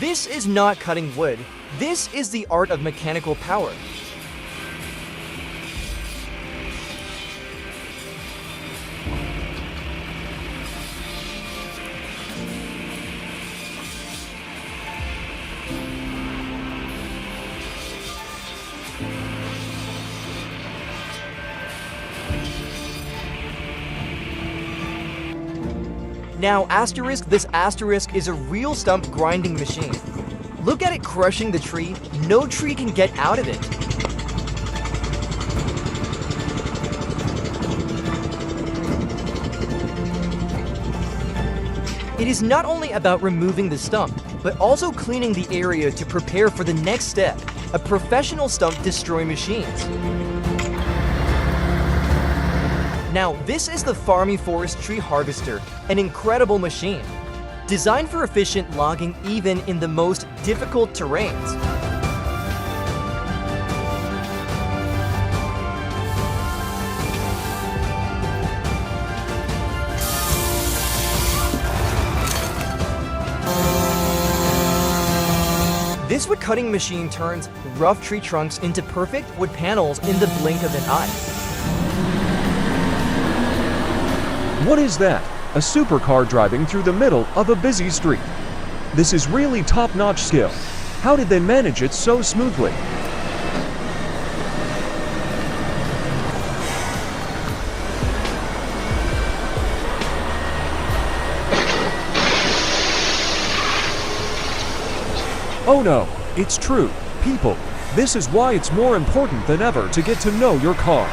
B: This is not cutting wood. This is the art of mechanical power. Now this asterisk is a real stump grinding machine. Look at it crushing the tree, no tree can get out of it. It is not only about removing the stump, but also cleaning the area to prepare for the next step, a professional stump destroy machines. Now, this is the Farmy Forestry Harvester, an incredible machine, designed for efficient logging even in the most difficult terrains. This wood cutting machine turns rough tree trunks into perfect wood panels in the blink of an eye.
T: What is that? A supercar driving through the middle of a busy street. This is really top-notch skill. How did they manage it so smoothly? Oh no, it's true. People, this is why it's more important than ever to get to know your car.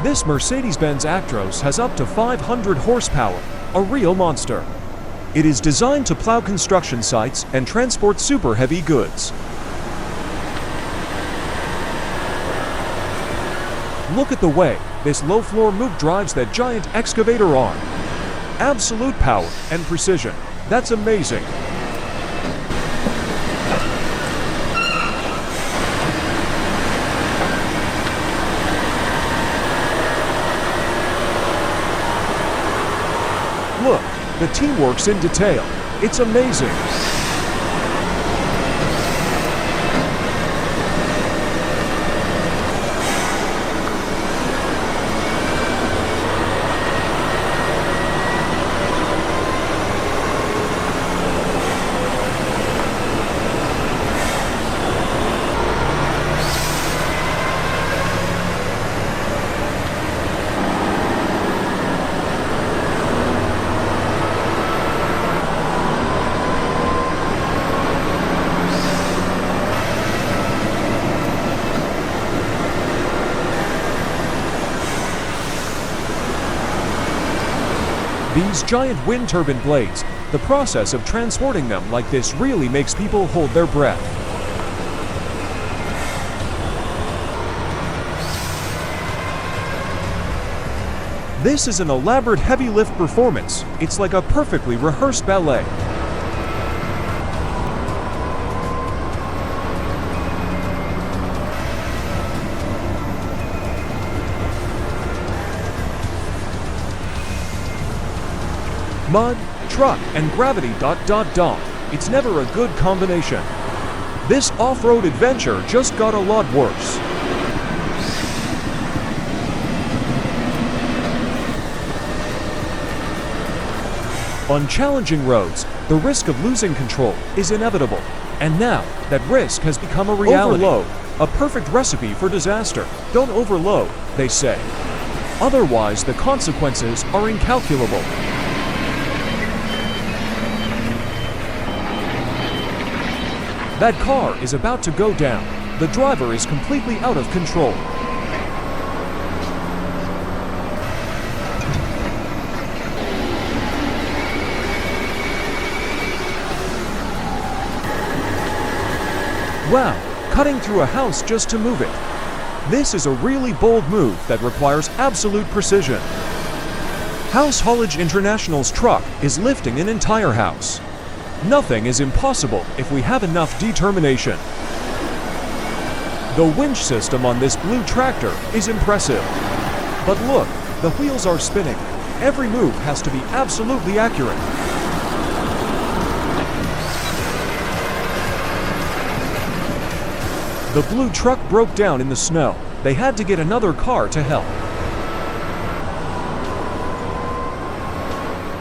T: This Mercedes-Benz Actros has up to 500 horsepower, a real monster. It is designed to plow construction sites and transport super heavy goods. Look at the way this low-floor Mook drives that giant excavator arm. Absolute power and precision. That's amazing. Look, the teamwork's in detail. It's amazing. These giant wind turbine blades, the process of transporting them like this really makes people hold their breath. This is an elaborate heavy lift performance. It's like a perfectly rehearsed ballet. Mud, truck, and gravity ... It's never a good combination. This off-road adventure just got a lot worse. On challenging roads, the risk of losing control is inevitable. And now, that risk has become a reality. Overload, a perfect recipe for disaster. Don't overload, they say. Otherwise, the consequences are incalculable. That car is about to go down. The driver is completely out of control. Wow, cutting through a house just to move it. This is a really bold move that requires absolute precision. House Haulage International's truck is lifting an entire house. Nothing is impossible if we have enough determination. The winch system on this blue tractor is impressive. But look, the wheels are spinning. Every move has to be absolutely accurate. The blue truck broke down in the snow. They had to get another car to help.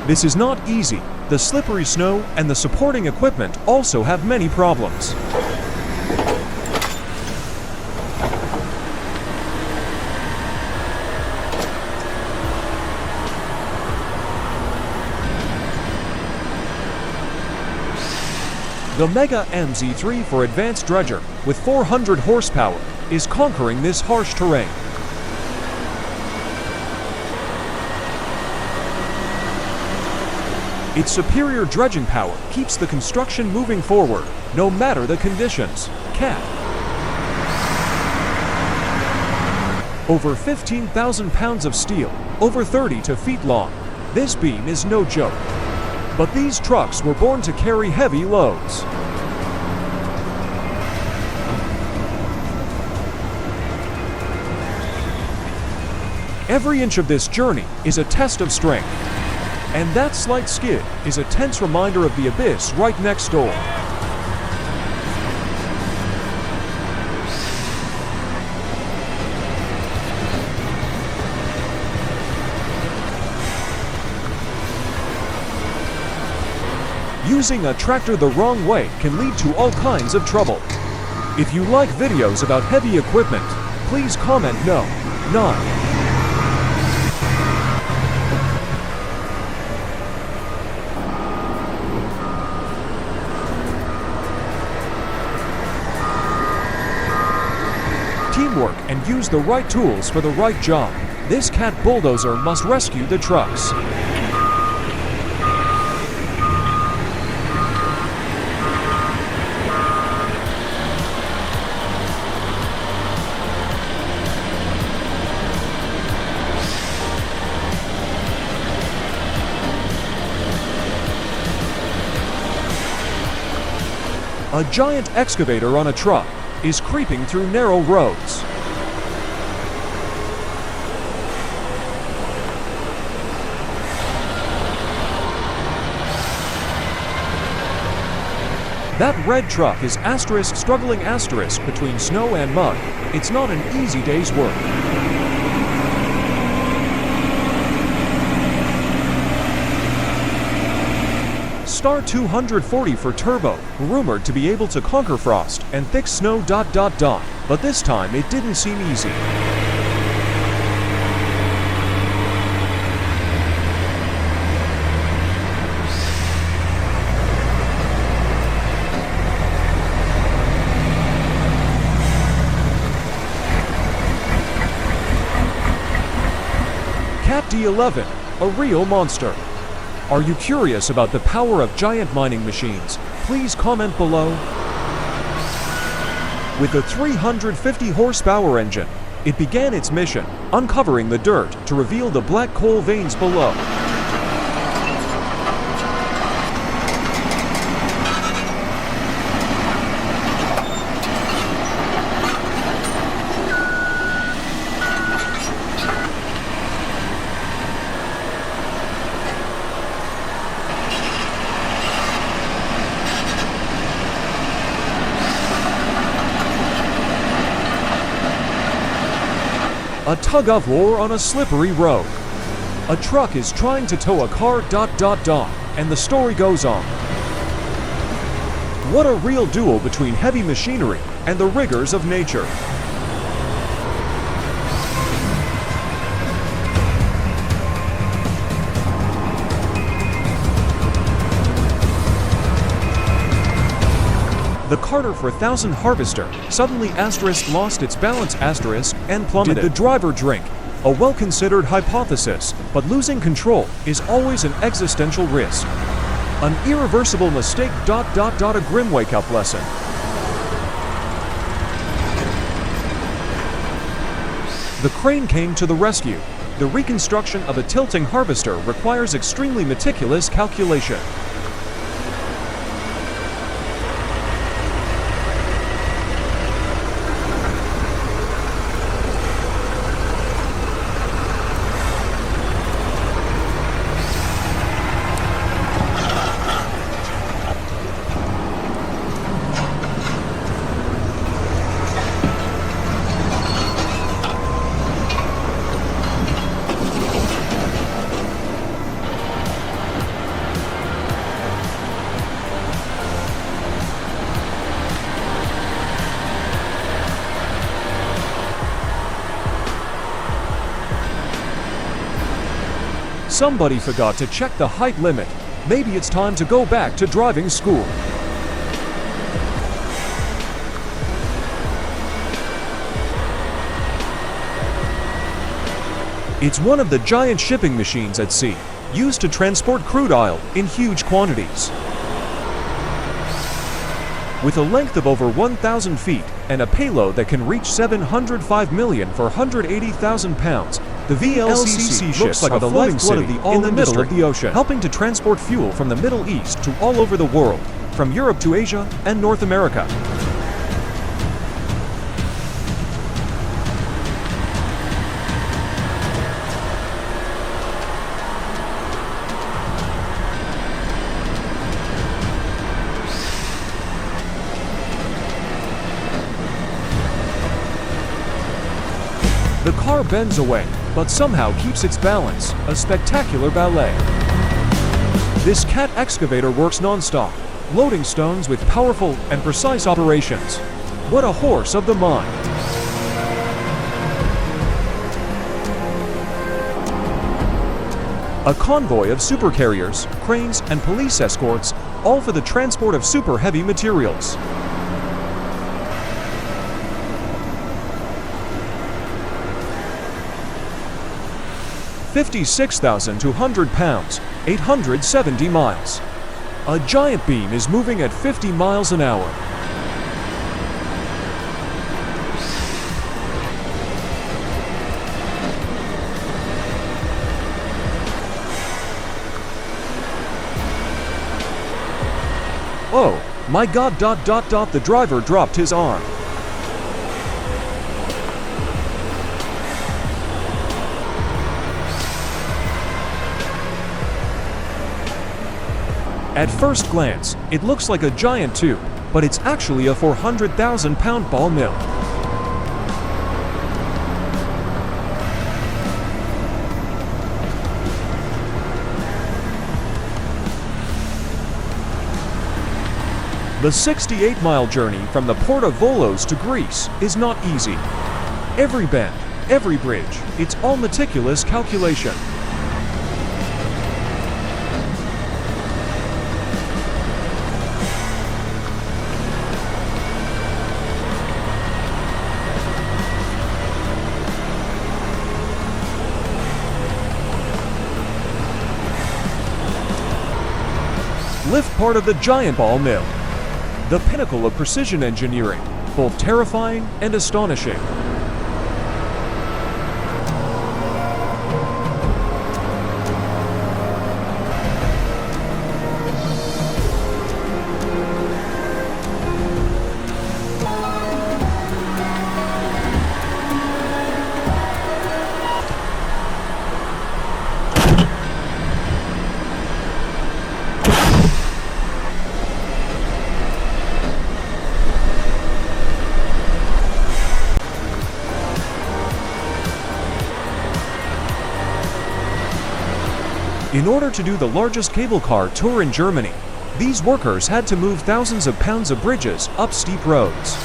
T: This is not easy. The slippery snow and the supporting equipment also have many problems. The Mega MZ3 for advanced dredger, with 400 horsepower, is conquering this harsh terrain. Its superior dredging power keeps the construction moving forward, no matter the conditions. Cat. Over 15,000 pounds of steel, over 32 feet long. This beam is no joke. But these trucks were born to carry heavy loads. Every inch of this journey is a test of strength. And that slight skid is a tense reminder of the abyss right next door. Using a tractor the wrong way can lead to all kinds of trouble. If you like videos about heavy equipment, please comment no, none. Teamwork and use the right tools for the right job. This cat bulldozer must rescue the trucks. A giant excavator on a truck is creeping through narrow roads. That red truck is struggling between snow and mud. It's not an easy day's work. Star 240 for turbo, rumored to be able to conquer frost and thick snow ... But this time it didn't seem easy. Cat D11, a real monster. Are you curious about the power of giant mining machines? Please comment below. With a 350 horsepower engine, it began its mission, uncovering the dirt to reveal the black coal veins below. A tug-of-war on a slippery road. A truck is trying to tow a car ... and the story goes on. What a real duel between heavy machinery and the rigors of nature. The Carter 4000 harvester suddenly lost its balance and plummeted. Did the driver drink? A well-considered hypothesis, but losing control is always an existential risk. An irreversible mistake ... A grim wake-up lesson. The crane came to the rescue. The reconstruction of a tilting harvester requires extremely meticulous calculation. Somebody forgot to check the height limit. Maybe it's time to go back to driving school. It's one of the giant shipping machines at sea. used to transport crude oil in huge quantities. With a length of over 1,000 feet and a payload that can reach 705 million for 180,000 pounds, the VLCC ships like a floating city in the middle of the ocean, helping to transport fuel from the Middle East to all over the world, from Europe to Asia and North America. The car bends away, but somehow keeps its balance, a spectacular ballet. This cat excavator works non-stop, loading stones with powerful and precise operations. What a horse of the mind! A convoy of supercarriers, cranes, and police escorts, all for the transport of super heavy materials. 56,200 pounds, 870 miles. A giant beam is moving at 50 miles an hour. Oh, my God, the driver dropped his arm. At first glance, it looks like a giant tube, but it's actually a 400,000-pound ball mill. The 68-mile journey from the port of Volos to Greece is not easy. Every bend, every bridge, it's all meticulous calculation. Lift part of the giant ball mill. The pinnacle of precision engineering, both terrifying and astonishing. In order to do the largest cable car tour in Germany, these workers had to move thousands of pounds of bridges up steep roads.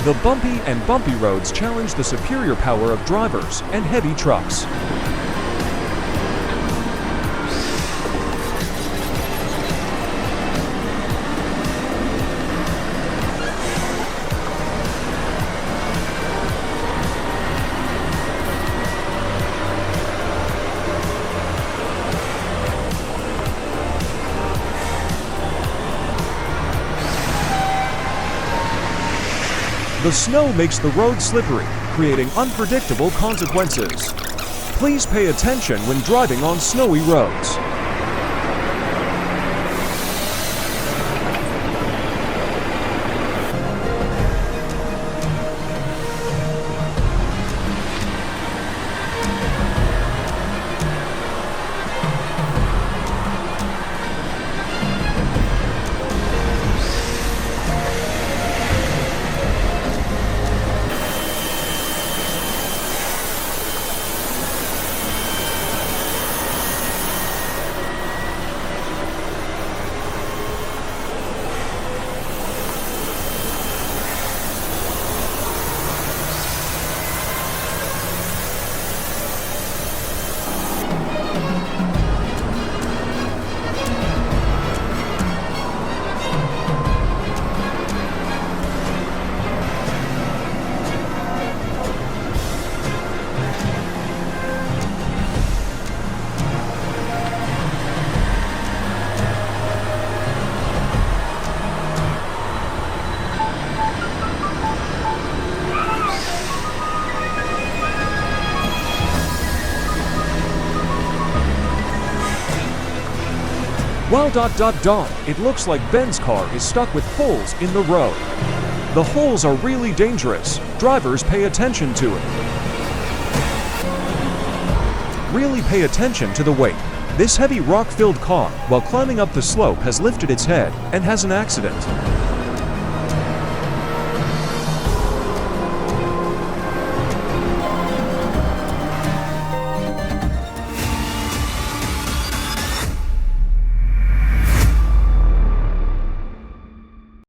T: The bumpy and bumpy roads challenge the superior power of drivers and heavy trucks. The snow makes the road slippery, creating unpredictable consequences. Please pay attention when driving on snowy roads. While ... it looks like Ben's car is stuck with holes in the road. The holes are really dangerous. Drivers pay attention to it. Really pay attention to the weight. This heavy rock-filled car, while climbing up the slope, has lifted its head and has an accident.